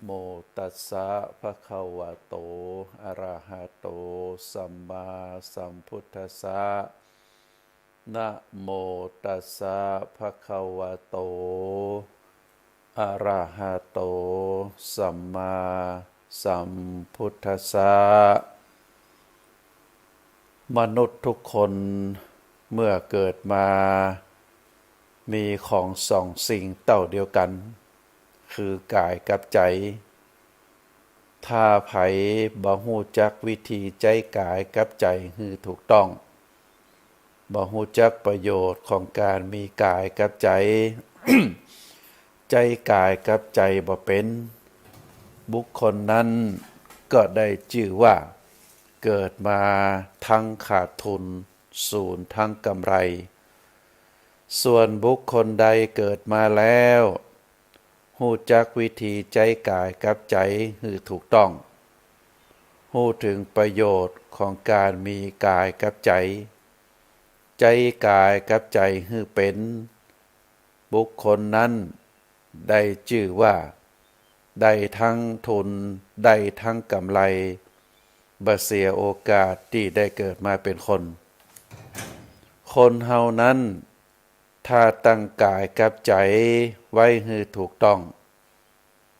โมตัสสะภะคะวะโตอะระหะโตสัมมาสัมพุทธัสสะนะโมตัสสะภะคะวะโตอะระหะโตสัมมาสัมพุทธัสสะมนุษย์ทุกคนเมื่อเกิดมามีของสองสิ่งเต่าเดียวกันคือกายกับใจถ้าไผบ่ฮู้จักวิธีใจกายกับใจฮือถูกต้องบ่ฮู้จักประโยชน์ของการมีกายกับใจ ใจกายกับใจบ่เป็นบุคคลนั้นก็ได้ชื่อว่าเกิดมาทั้งขาดทุนศูนย์ทั้งกำไรส่วนบุคคลใดเกิดมาแล้วฮู้จักวิธีใจกายกับใจฮือถูกต้องฮู้ถึงประโยชน์ของการมีกายกับใจใจกายกับใจฮือเป็นบุคคลนั้นได้ชื่อว่าได้ทั้งทุนได้ทั้งกำไรบ่เสียโอกาสที่ได้เกิดมาเป็นคนคนเฮานั้นถ้าตั้งกายกับใจไว้ฮือถูกต้อง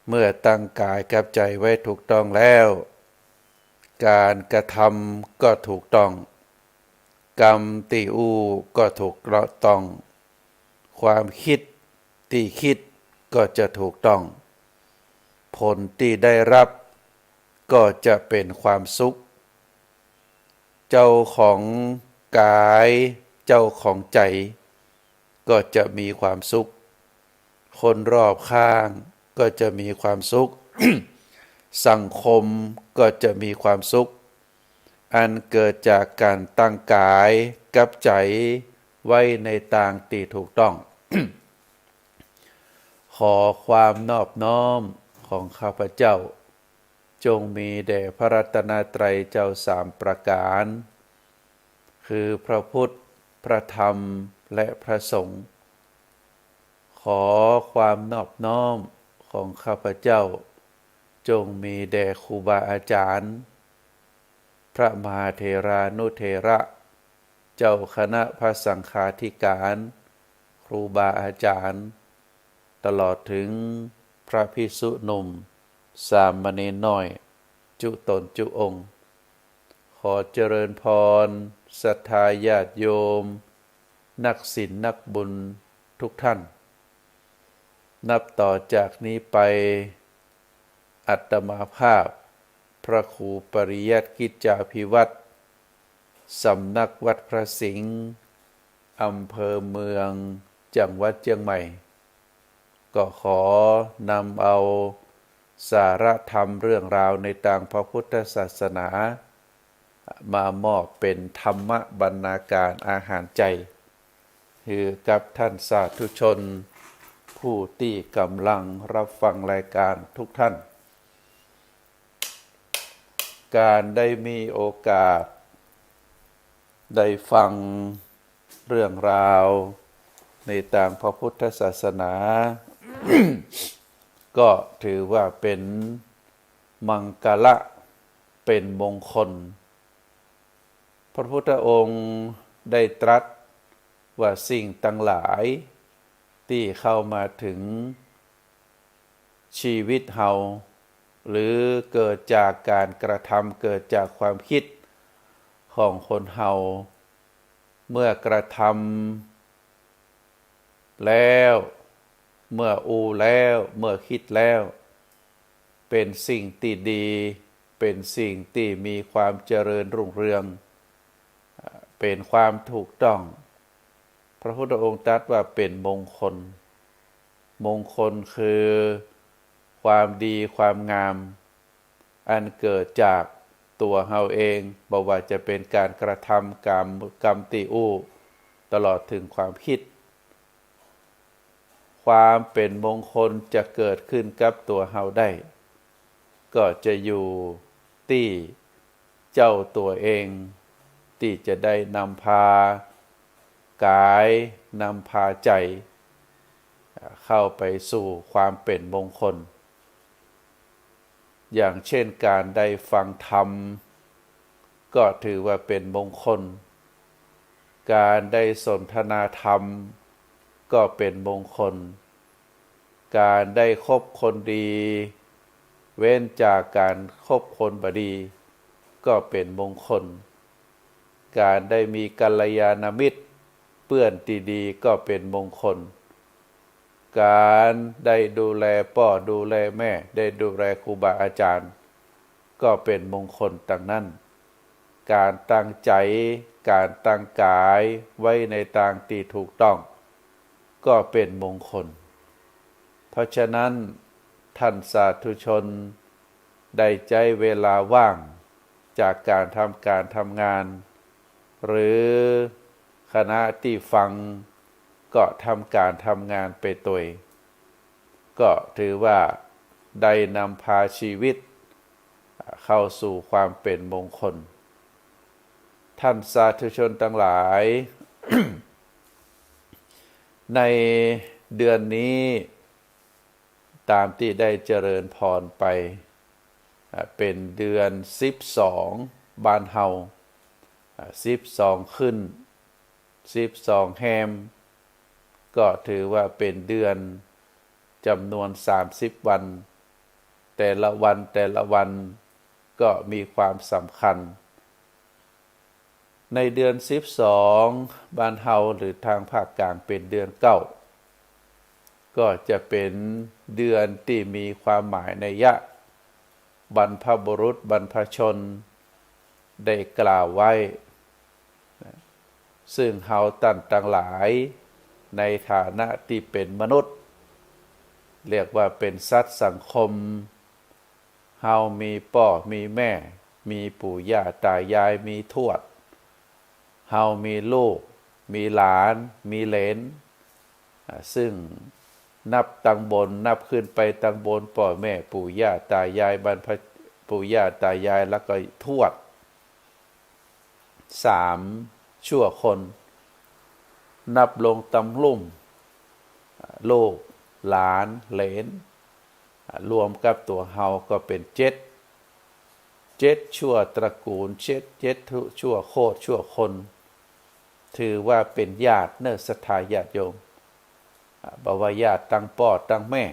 เมื่อตั้งกายกับใจไว้ถูกต้องแล้วการกระทำก็ถูกต้องกรรมที่อู้ก็ถูกต้องความคิดที่คิดก็จะถูกต้องผลที่ได้รับก็จะเป็นความสุขเจ้าของกายเจ้าของใจก็จะมีความสุขคนรอบข้างก็จะมีความสุข สังคมก็จะมีความสุขอันเกิดจากการตั้งกายกับใจไว้ในทางที่ถูกต้อง ขอความนอบน้อมของข้าพเจ้าจงมีแด่พระรัตนตรัยเจ้าสามประการคือพระพุทธพระธรรมและพระสงฆ์ขอความนอบน้อมของข้าพเจ้าจงมีแด่ครูบาอาจารย์พระมหาเถรานุเถระเจ้าคณะพระสังฆาธิการครูบาอาจารย์ตลอดถึงพระภิกษุหนุ่มสามเณรน้อยจุตนจุองค์ขอเจริญพรศรัทธาญาติโยมนักศีลนักบุญทุกท่านนับต่อจากนี้ไปอาตมาภาพพระครูปริยัติกิจจาภิวัตรสำนักวัดพระสิงห์อำเภอเมืองจังหวัดเชียงใหม่ก็ขอนำเอาสาระธรรมเรื่องราวในทางพระพุทธศาสนามามอบเป็นธรรมบรรณาการอาหารใจคือกับท่านสาธุชนผู้ที่กำลังรับฟังรายการทุกท่านการได้มีโอกาสได้ฟังเรื่องราวในทางพระพุทธศาสนา ก็ถือว่าเป็นมังกละเป็นมงคลพระพุทธองค์ได้ตรัสว่าสิ่งต่างหลายที่เข้ามาถึงชีวิตเฮาหรือเกิดจากการกระทำเกิดจากความคิดของคนเฮาเมื่อกระทำแล้วเมื่ออูแล้วเมื่อคิดแล้วเป็นสิ่งที่ดีเป็นสิ่งที่มีความเจริญรุ่งเรืองเป็นความถูกต้องพระพุทธองค์ตรัสว่าเป็นมงคลมงคลคือความดีความงามอันเกิดจากตัวเฮาเองบ่ว่าจะเป็นการกระทำกรรมติอู้ตลอดถึงความคิดความเป็นมงคลจะเกิดขึ้นกับตัวเฮาได้ก็จะอยู่ที่เจ้าตัวเองที่จะได้นำพากายนำพาใจเข้าไปสู่ความเป็นมงคล อย่างเช่นการได้ฟังธรรมก็ถือว่าเป็นมงคลการได้สนทนาธรรมก็เป็นมงคลการได้คบคนดีเว้นจากการคบคนบดีก็เป็นมงคลการได้มีกัลยาณมิตรเพื่อนดีๆก็เป็นมงคลการได้ดูแลพ่อดูแลแม่ได้ดูแลครูบาอาจารย์ก็เป็นมงคลต่างนั้นการตั้งใจการตั้งกายไว้ในทางที่ถูกต้องก็เป็นมงคลเพราะฉะนั้นท่านสาธุชนได้ใจเวลาว่างจากการทำงานหรือคณะที่ฟังก็ทำงานไปตัวก็ถือว่าได้นำพาชีวิตเข้าสู่ความเป็นมงคลท่านสาธุชนทั้งหลาย ในเดือนนี้ตามที่ได้เจริญพรไปเป็นเดือน12บ้านเฮา12ขึ้น12แฮมก็ถือว่าเป็นเดือนจำนวน30วันแต่ละวันก็มีความสำคัญในเดือน12บ้านเฮาหรือทางภาคกลางเป็นเดือน9ก็จะเป็นเดือนที่มีความหมายนัยยะบรรพบุรุษบรรพชนได้กล่าวไว้ซึ่งเฮาท่านทั้งหลายในฐานะที่เป็นมนุษย์เรียกว่าเป็นสัตว์สังคมเฮามีพ่อมีแม่มีปู่ย่าตายายมีทวดเฮามีลูกมีหลานมีเหลนซึ่งนับตังบนนับขึ้นไปตังบนพ่อแม่ปู่ย่าตายายบรรพปู่ย่าตายายแล้วก็ทวด3ชั่วคนนับลงตำลุ่มลูกหลานเหลนรวมกับตัวเฮาก็เป็น7ชั่วตระกูล7ชั่วโคตรชั่วคนถือว่าเป็นญาติเนศรัทธาญาติโยมบ่ว่าญาติตั้งพ่อตั้งแม่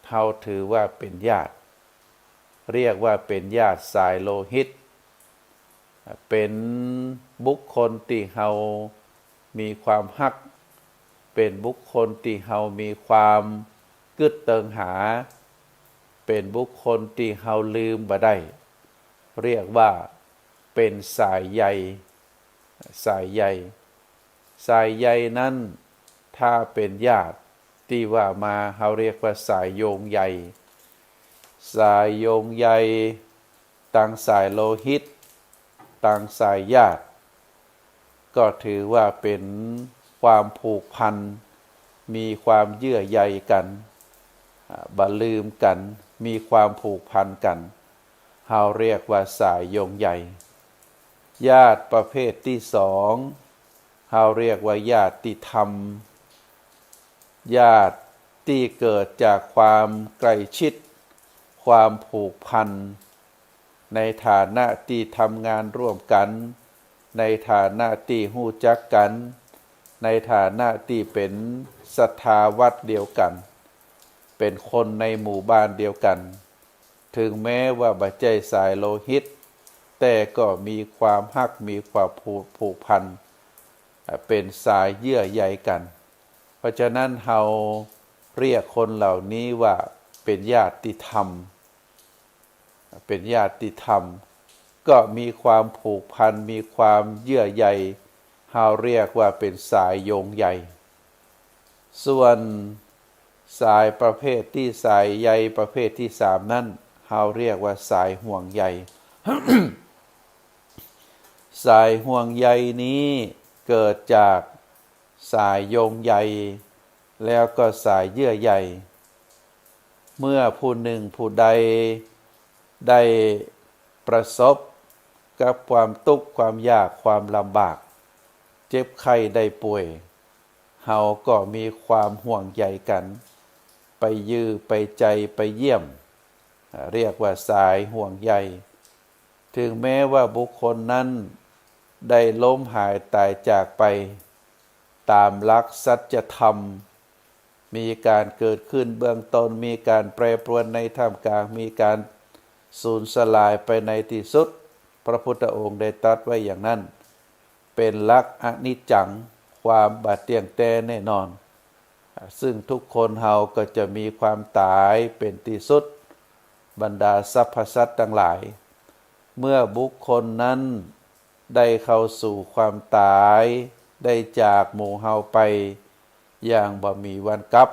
เฮาถือว่าเป็นญาติเรียกว่าเป็นญาติสายโลหิตเป็นบุคคลที่เฮามีความฮักเป็นบุคคลที่เฮามีความกึดเติงหาเป็นบุคคลที่เฮาลืมบ่ได้เรียกว่าเป็นสายใยสายใยนั้นถ้าเป็นญาติที่ว่ามาเฮาเรียกว่าสายโยงใยสายโยงใยต่างสายโลหิตต่างสายญาติก็ถือว่าเป็นความผูกพันมีความเยื่อใยกันบ่ลืมกันมีความผูกพันกันเฮาเรียกว่าสายโยงใยญาติประเภทที่2เฮาเรียกว่าญาติธรรมญาติที่เกิดจากความใกล้ชิดความผูกพันในฐานะที่ทำงานร่วมกันในฐานะที่ฮู้จักกันในฐานะที่เป็นศรัทธาวัดเดียวกันเป็นคนในหมู่บ้านเดียวกันถึงแม้ว่าบ่ใช่สายโลหิตแต่ก็มีความฮักมีความผูกพันเป็นสายเยื่อใยกันเพราะฉะนั้นเฮาเรียกคนเหล่านี้ว่าเป็นญาติธรรมเป็นญาติธรรมก็มีความผูกพันมีความเยื่อใยเฮาเรียกว่าเป็นสายโยงใยส่วนสายประเภทที่สายใยประเภทที่3นั้นเฮาเรียกว่าสายห่วงใย สายห่วงใยนี้เกิดจากสายโยงใยแล้วก็สายเยื่อใยเมื่อผู้หนึ่งผู้ใดได้ประสบกับความทุกข์ความยากความลำบากเจ็บไข้ได้ป่วยเฮาก็มีความห่วงใยกันไปยื้อไปใจไปเยี่ยม เรียกว่าสายห่วงใยถึงแม้ว่าบุคคลนั้นได้ล้มหายตายจากไปตามหลักสัจธรรมมีการเกิดขึ้นเบื้องต้นมีการแปรปรวนในท่ามกลางมีการสูญสลายไปในที่สุดพระพุทธองค์ได้ตรัสไว้อย่างนั้นเป็นหลักอนิจจังความบาดเตียงแต่แน่นอนซึ่งทุกคนเฮาก็จะมีความตายเป็นที่สุดบรรดาสรรพสัตว์ทั้งหลายเมื่อบุคคลนั้นได้เข้าสู่ความตายได้จากหมู่เฮาไปอย่างบ่มีวันกลับ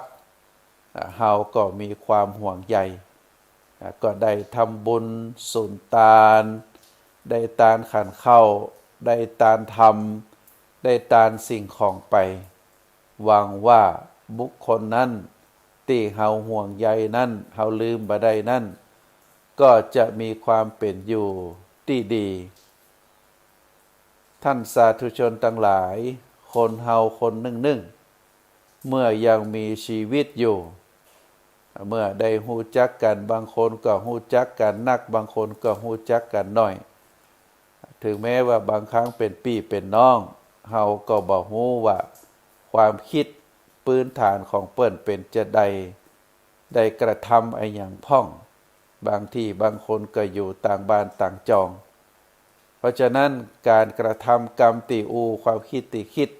เฮาก็มีความห่วงใยก็ได้ทำบุญสุนทานได้ทานขันเข้าได้ทานธรรมได้ทานสิ่งของไปหวังว่าบุคคลนั้นที่เฮาห่วงใยนั้นเฮาลืมบ่ได้นั้นก็จะมีความเป็นอยู่ที่ดีท่านสาธุชนทั้งหลายคนเฮาคนหนึ่งเมื่อยังมีชีวิตอยู่เมื่อได้ฮู้จักกันบางคนก็ฮู้จักกันนักบางคนก็ฮู้จักกันน้อยถึงแม้ว่าบางครั้งเป็นพี่เป็นน้องเฮาก็บ่ฮู้ว่าความคิดพื้นฐานของเปิ้นเป็นจะได้กระทำไอ้หยังพ่องบางที่บางคนก็อยู่ต่างบ้านต่างจองเพราะฉะนั้นการกระทำกรรมติอูความคิดติคิด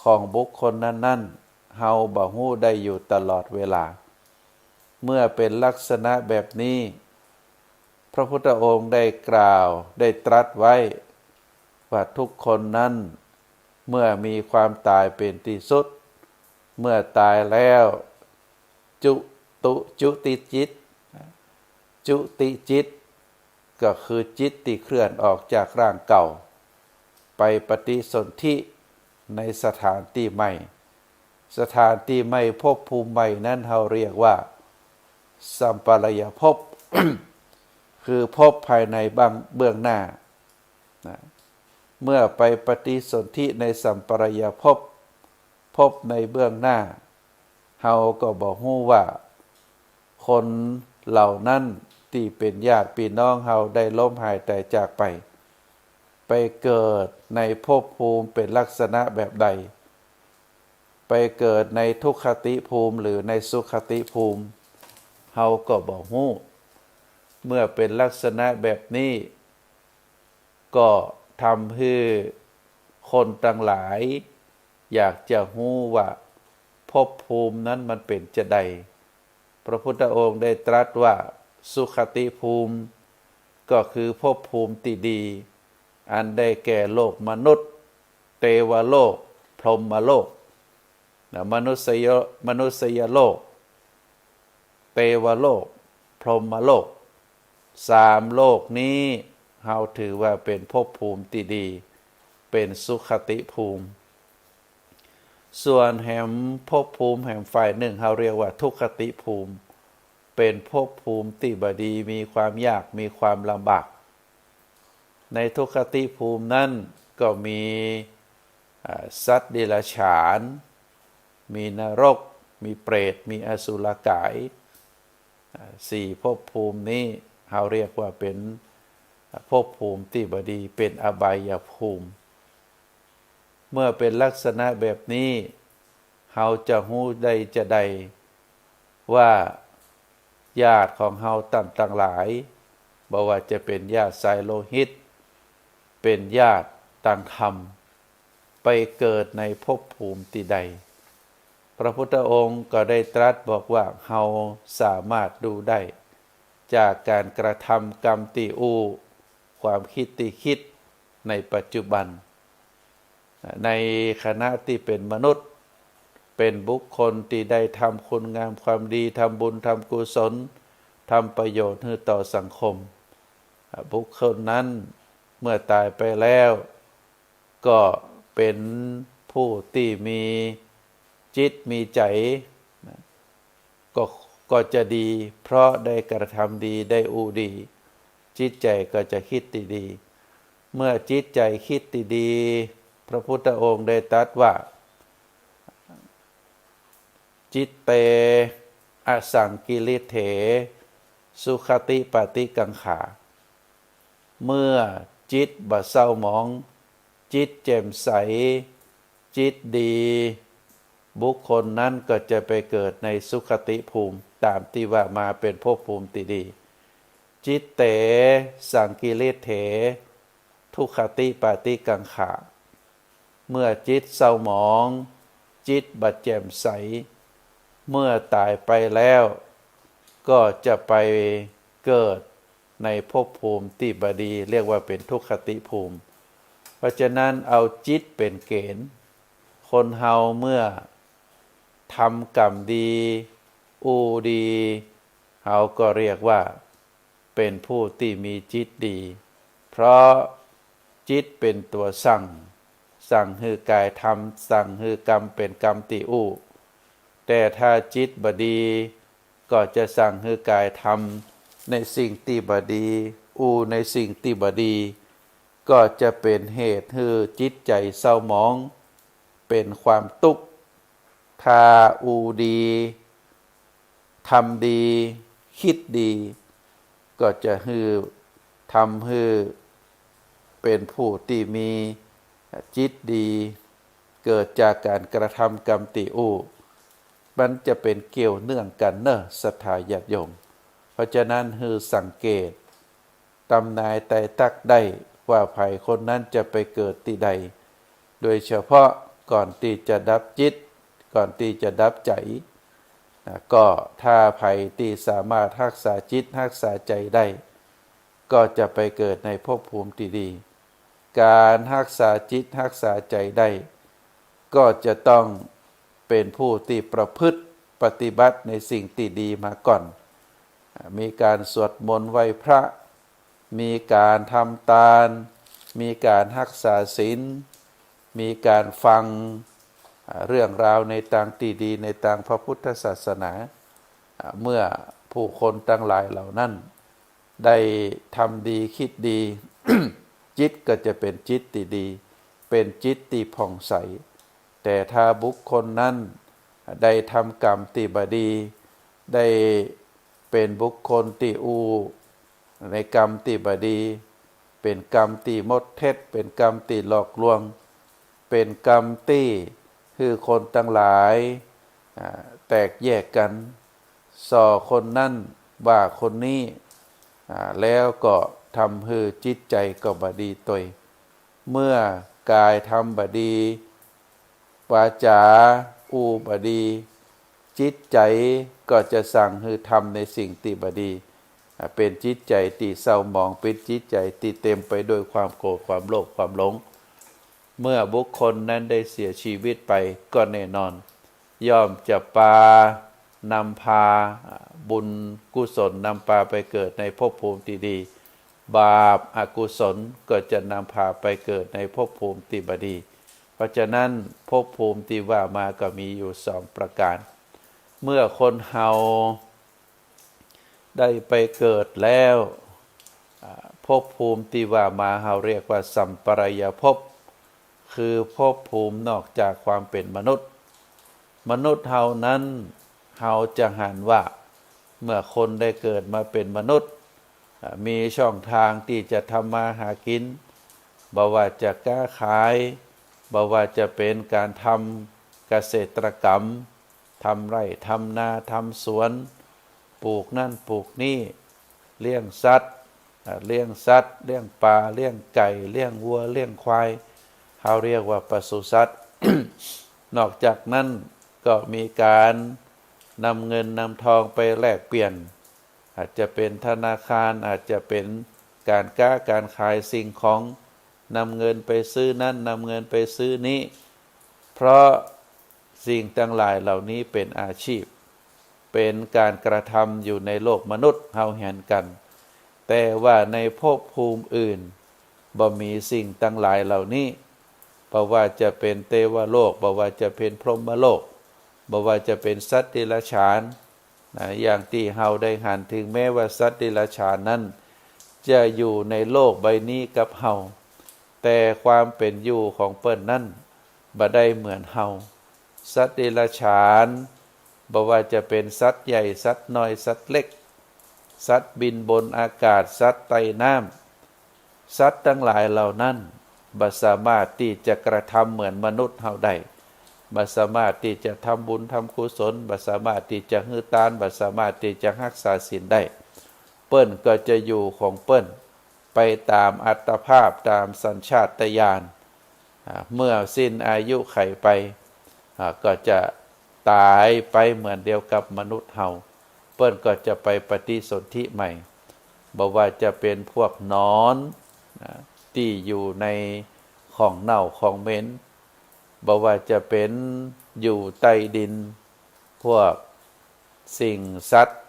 ของบุคคลนั้นๆเฮาบ่ฮู้ได้อยู่ตลอดเวลาเมื่อเป็นลักษณะแบบนี้พระพุทธองค์ได้กล่าวได้ตรัสไว้ว่าทุกคนนั้นเมื่อมีความตายเป็นที่สุดเมื่อตายแล้วจุติจิตก็คือจิตที่เคลื่อนออกจากร่างเก่าไปปฏิสนธิในสถานที่ใหม่สถานที่ใหม่ภพภูมิใหม่นั้นเราเรียกว่าสัมปรายภพ คือภพภายในเบื้องหน้านะเมื่อไปปฏิสนธิในสัมปรายภพในเบื้องหน้าเฮาก็บอกฮู้ว่าคนเหล่านั้นที่เป็นญาติพี่น้องเฮาได้ล้มหายตายจากไปเกิดในภพภูมิเป็นลักษณะแบบใดไปเกิดในทุกขติภูมิหรือในสุขติภูมิเฮาก็บ่ฮู้เมื่อเป็นลักษณะแบบนี้ก็ทำให้คนทั้งหลายอยากจะฮู้ว่าภพภูมินั้นมันเป็นจะใดพระพุทธองค์ได้ตรัสว่าสุขติภูมิก็คือภพภูมิที่ดีอันได้แก่โลกมนุษย์เทวโลกพรหมโลกมนุษยโลกเทวโลกพรหมโลกสามโลกนี้เฮาถือว่าเป็นภพภูมิที่ดีเป็นสุขติภูมิส่วนแห่งภพภูมิแห่งฝ่ายหนึ่งเฮาเรียกว่าทุกขติภูมิเป็นภพภูมิที่บ่ดีมีความยากมีความลำบากในทุกขติภูมินั้นก็มีสัตว์เดรัจฉานมีนรกมีเปรตมีอสุรกายสี่ภพภูมินี้เฮาเรียกว่าเป็นภพภูมิที่บ่ดีเป็นอบายภูมิเมื่อเป็นลักษณะแบบนี้เฮาจะฮู้ได้จะใดว่าญาติของเฮาต่างหลายบ่ว่าจะเป็นญาติสายโลหิตเป็นญาติต่างธรรมไปเกิดในภพภูมิที่ใดพระพุทธองค์ก็ได้ตรัสบอกว่าเฮาสามารถดูได้จากการกระทำกรรมติอูความคิดติคิดในปัจจุบันในขณะที่เป็นมนุษย์เป็นบุคคลที่ได้ทำคุณงามความดีทำบุญทำกุศลทำประโยชน์ให้ต่อสังคมบุคคลนั้นเมื่อตายไปแล้วก็เป็นผู้ที่มีจิตมีใจก็จะดีเพราะได้กระทำดีได้อูดีจิตใจก็จะคิดดีเมื่อจิตใจคิดดีพระพุทธองค์ได้ตรัสว่าจิตเตอสังกิริเถ สุขติปฏิกังขาเมื่อจิตบ่เศร้าหมองจิตแจ่มใสจิตดีบุคคลนั้นก็จะไปเกิดในสุขติภูมิตามที่ว่ามาเป็นภพภูมิที่ดีจิตเตสังกิเลสเถทุกขติปฏิกังขาเมื่อจิตเศร้าหมองจิตบ่แจ่มใสเมื่อตายไปแล้วก็จะไปเกิดในภพภูมิที่บดีเรียกว่าเป็นทุกขติภูมิเพราะฉะนั้นเอาจิตเป็นเกณฑ์คนเฮาเมื่อทำกรรมดีอูดีเฮาก็เรียกว่าเป็นผู้ที่มีจิตดีเพราะจิตเป็นตัวสั่งให้กายทำสั่งให้กรรมเป็นกรรมติอูแต่ถ้าจิตบดีก็จะสั่งให้กายทำในสิ่งที่บดีอูในสิ่งที่บดีก็จะเป็นเหตุให้จิตใจเศร้าหมองเป็นความทุกข์ถ้าอูดีทำดีคิดดีก็จะทำให้เป็นผู้ที่มีจิตดีเกิดจากการกระทำกรรมติอูมันจะเป็นเกี่ยวเนื่องกันเนอะศรัทธาญาติโยมเพราะฉะนั้นสังเกตตำนายไต่ตักได้ว่าภัยคนนั้นจะไปเกิดที่ใดโดยเฉพาะก่อนที่จะดับจิตก่อนที่จะดับใจก็ถ้าภัยที่สามารถรักษาจิตรักษาใจได้ก็จะไปเกิดในภพภูมิที่ดีการรักษาจิตรักษาใจได้ก็จะต้องเป็นผู้ที่ประพฤติปฏิบัติในสิ่งที่ดีมาก่อนมีการสวดมนต์ไหว้พระมีการทำทานมีการรักษาศีลมีการฟังเรื่องราวในทางที่ดีในทางพระพุทธศาสนาเมื่อผู้คนทั้งหลายเหล่านั้นได้ทำดีคิดดี จิตก็จะเป็นจิตที่ดีเป็นจิตที่ผ่องใสแต่ถ้าบุคคลนั้นได้ทำกรรมที่บดีได้เป็นบุคคลที่อูในกรรมที่บดีเป็นกรรมที่มดเท็จเป็นกรรมที่หลอกลวงเป็นกรรมที่คือคนทั้งหลายแตกแยกกันส่อคนนั้นว่าคนนี้แล้วก็ทำให้จิตใจก็บดีตยเมื่อกายทำบดีวาจาอูบดีจิตใจก็จะสั่งให้ทำในสิ่งที่บดีเป็นจิตใจที่เศร้าหมองเป็นจิตใจที่เต็มไปด้วยความโกรธความโลภความหลงเมื่อบุคคลนั้นได้เสียชีวิตไปก็แน่นอนย่อมจะนำพาบุญกุศลนำพาไปเกิดในภพภูมิที่ดีบาปอกุศลก็จะนำพาไปเกิดในภพภูมิที่บดีเพราะฉะนั้นภพภูมิที่ว่ามาก็มีอยู่2ประการเมื่อคนเฮาได้ไปเกิดแล้วภพภูมิที่ว่ามาเฮาเรียกว่าสัมปรายภพคือภพภูมินอกจากความเป็นมนุษย์เฮานั้นเฮาจะหันว่าเมื่อคนได้เกิดมาเป็นมนุษย์มีช่องทางที่จะทำมาหากินบ่ว่าจะค้าขายบ่ว่าจะเป็นการทำเกษตรกรรมทำไร่ทำนาทำสวนปลูกนั่นปลูกนี่เลี้ยงสัตว์เลี้ยงปลาเลี้ยงไก่เลี้ยงวัวเลี้ยงควายเขาเรียกว่าปศุสัตว์ นอกจากนั้นก็มีการนำเงินนำทองไปแลกเปลี่ยนอาจจะเป็นธนาคารอาจจะเป็นการค้าการขายสิ่งของนำเงินไปซื้อนั่นนำเงินไปซื้อนี้เพราะสิ่งทั้งหลายเหล่านี้เป็นอาชีพเป็นการกระทำอยู่ในโลกมนุษย์เฮาเห็นกันแต่ว่าในภพภูมิอื่นบ่มีสิ่งทั้งหลายเหล่านี้บ่ว่าจะเป็นเทวโลกบ่ว่าจะเป็นพรหมโลกบ่ว่าจะเป็นสัตว์เดรัจฉานอย่างที่เฮาได้หันถึงแม้ว่าสัตว์เดรัจฉานนั้นจะอยู่ในโลกใบนี้กับเฮาแต่ความเป็นอยู่ของเปิ้นนั้นบ่ได้เหมือนเฮาสัตว์เดรัจฉานบ่ว่าจะเป็นสัตว์ใหญ่สัตว์น้อยสัตว์เล็ก สัตว์บินบนอากาศสัตว์ไต่น้ำสัตว์ทั้งหลายเหล่านั้นบ่สามารถที่จะกระทำเหมือนมนุษย์เฮาได้บ่สามารถที่จะทำบุญทำกุศลบ่สามารถที่จะฮือทานบ่สามารถที่จะรักษาศีลได้เปิ้นก็จะอยู่ของเปิ้นไปตามอัตภาพตามสัญชาตญาณเมื่อสิ้นอายุไขไปก็จะตายไปเหมือนเดียวกับมนุษย์เฮาเปิ้นก็จะไปปฏิสนธิใหม่บ่ว่าจะเป็นพวกนอนที่อยู่ในของเน่าของเหม็นบ่ว่าจะเป็นอยู่ใต้ดินพวกสิ่งสัตว์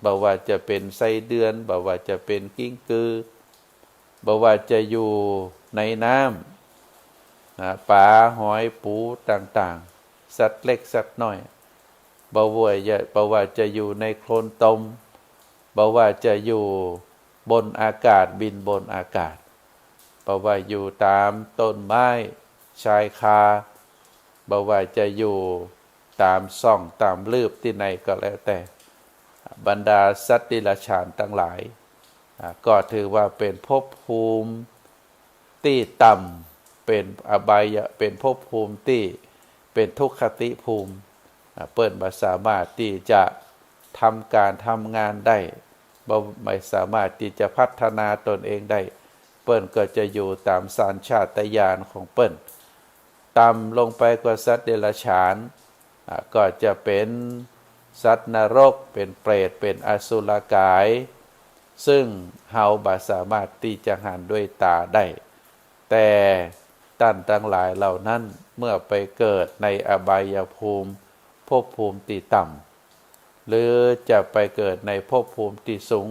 บ่ว่าจะเป็นไส้เดือนบ่ว่าจะเป็นกิ้งกือบ่ว่าจะอยู่ในน้ำปลาหอยปูต่างๆสัตว์เล็กสัตว์น้อยบ่ว่าจะอยู่ในโคลนตมบ่ว่าจะอยู่บนอากาศบินบนอากาศบ่ว่าอยู่ตามต้นไม้ชายคาบ่ว่าจะอยู่ตามซ่องตามลืบที่ไหนก็แล้วแต่บรรดาสัตว์ดิลฉานทั้งหลายก็ถือว่าเป็นภพภูมิที่ต่ำเป็นอบายะเป็นภพภูมิที่เป็นทุกขติภูมิเปิ้นบ่สามารถที่จะทำการทำงานได้ไม่สามารถที่จะพัฒนาตนเองได้เปิ้นก็จะอยู่ตามสัญชาตญาณของเปิ้นต่ำลงไปกว่าสัตว์เดรัจฉานก็จะเป็นสัตว์นรกเป็นเปรตเป็นอสุรกายซึ่งเฮาบ่สามารถที่จะหันด้วยตาได้แต่ท่านทั้งหลายเหล่านั้นเมื่อไปเกิดในอบายภูมิภพภูมิที่ต่ำหรือจะไปเกิดในภพภูมิที่สูง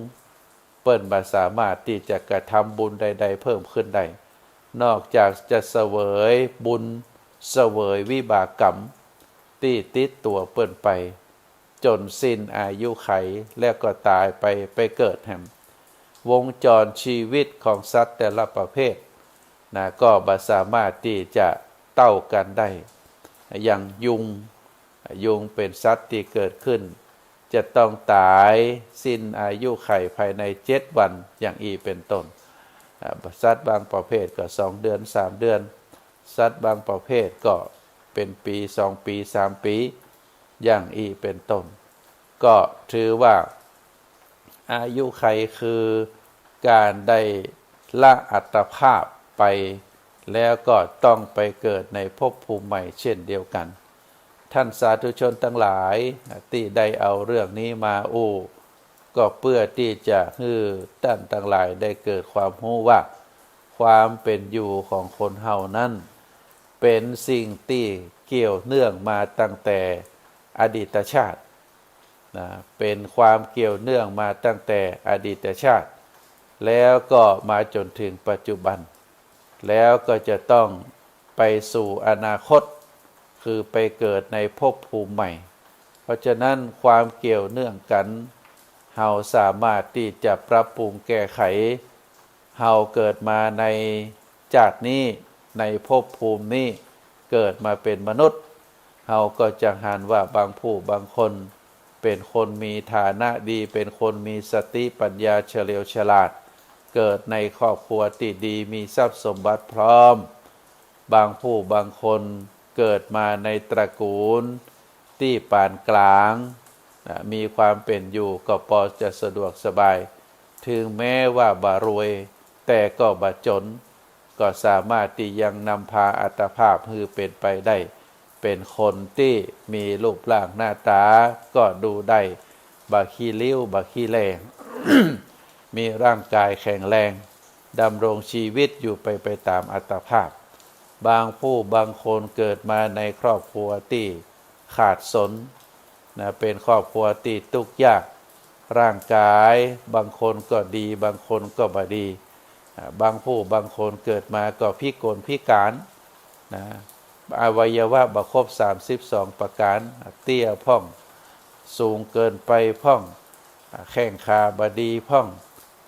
เปิ้นบ่สามารถที่จะกระทำบุญใดๆเพิ่มขึ้นได้นอกจากจะเสวยบุญเสวยวิบากกรรมที่ติดตัวเปิ้นไปจนสิ้นอายุไขแล้วก็ตายไปเกิดแห่งวงจรชีวิตของสัตว์แต่ละประเภทก็บ่สามารถที่จะเต้ากันได้อย่างยุงเป็นสัตว์ที่เกิดขึ้นจะต้องตายสิ้นอายุไขภายใน7 วันอย่างอีเป็นต้นสัตว์บางประเภทก็2 เดือน3 เดือนสัตว์บางประเภทก็เป็นปี2 ปี3 ปีอย่างอีเป็นต้นก็ถือว่าอายุไขคือการได้ละอัตภาพไปแล้วก็ต้องไปเกิดในภพภูมิใหม่เช่นเดียวกันท่านสาธุชนทั้งหลายที่ได้เอาเรื่องนี้มาก็เพื่อที่จะให้ท่านทั้งหลายได้เกิดความรู้ว่าความเป็นอยู่ของคนเฮานั้นเป็นสิ่งที่เกี่ยวเนื่องมาตั้งแต่อดีตชาติเป็นความเกี่ยวเนื่องมาตั้งแต่อดีตชาติแล้วก็มาจนถึงปัจจุบันแล้วก็จะต้องไปสู่อนาคตคือไปเกิดในภพภูมิใหม่เพราะฉะนั้นความเกี่ยวเนื่องกันเฮาสามารถที่จะปรับปรุงแก้ไขเฮาเกิดมาในชาตินี้ในภพภูมินี้เกิดมาเป็นมนุษย์เฮาก็จะหันว่าบางผู้บางคนเป็นคนมีฐานะดีเป็นคนมีสติปัญญาเฉลียวฉลาดเกิดในครอบครัวที่ดีมีทรัพย์สมบัติพร้อมบางผู้บางคนเกิดมาในตระกูลที่ปานกลางมีความเป็นอยู่ก็พอจะสะดวกสบายถึงแม้ว่าบ่รวยแต่ก็บ่จนก็สามารถที่ยังนำพาอัตภาพให้เป็นไปได้เป็นคนที่มีรูปร่างหน้าตาก็ดูได้บ่ขี้ริ้วบ่ขี้แรง มีร่างกายแข็งแรงดำรงชีวิตอยู่ไปตามอัตภาพบางผู้บางคนเกิดมาในครอบครัวที่ขาดสนเป็นครอบครัวที่ทุกข์ยากร่างกายบางคนก็ดีบางคนก็บ่ดีบางผู้บางคนเกิดมาก็พิกลพิการอวัยวะบ่ครบ32ประการเตี้ยพ่องสูงเกินไปพ่องแข้งขาบ่ดีพ่อง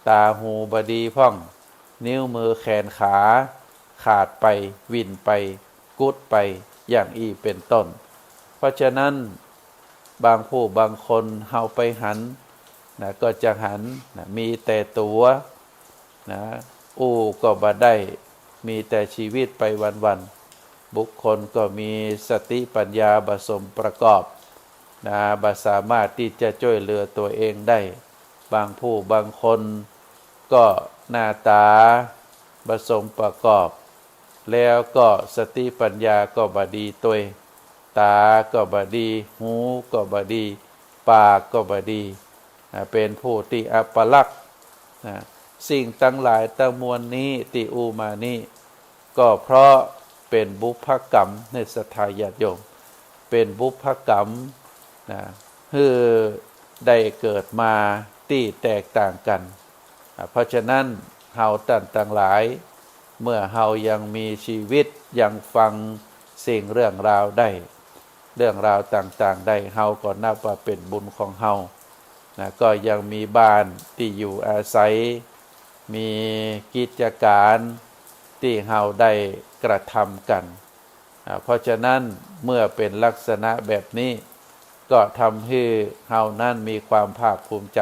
ตาหูบ่ดีพ่องนิ้วมือแขนขาขาดไปวิ่นไปกุดไปอย่างอีเป็นต้นเพราะฉะนั้นบางผู้บางคนเฮาไปหัน นะก็จะหันนะมีแต่ตัวนะอู้ก็บ่ได้มีแต่ชีวิตไปวันๆบุคคลก็มีสติปัญญาผสมประกอบนะบ่สามารถที่จะช่วยเหลือตัวเองได้บางผู้บางคนก็หน้าตาผสมประกอบแล้วก็สติปัญญาก็บ่ดีตัวตาก็บ่ดีหูก็บ่ดีปากก็บ่ดีเป็นผู้ที่อัปลักษณ์สิ่งทั้งหลายทั้งมวลนี้ที่อูมานี้ก็เพราะเป็นบุพกรรมในศรัทธาญาติโยมเป็นบุพกรรมคือได้เกิดมาที่แตกต่างกันเพราะฉะนั้นเฮาทั้งหลายเมื่อเฮายังมีชีวิตยังฟังสิ่งเรื่องราวได้เรื่องราวต่างๆได้เฮาก็นับว่าเป็นบุญของเฮาก็ยังมีบ้านที่อยู่อาศัยมีกิจการที่เฮาได้กระทำกันเพราะฉะนั้นเมื่อเป็นลักษณะแบบนี้ก็ทำให้เฮานั้นมีความภาคภูมิใจ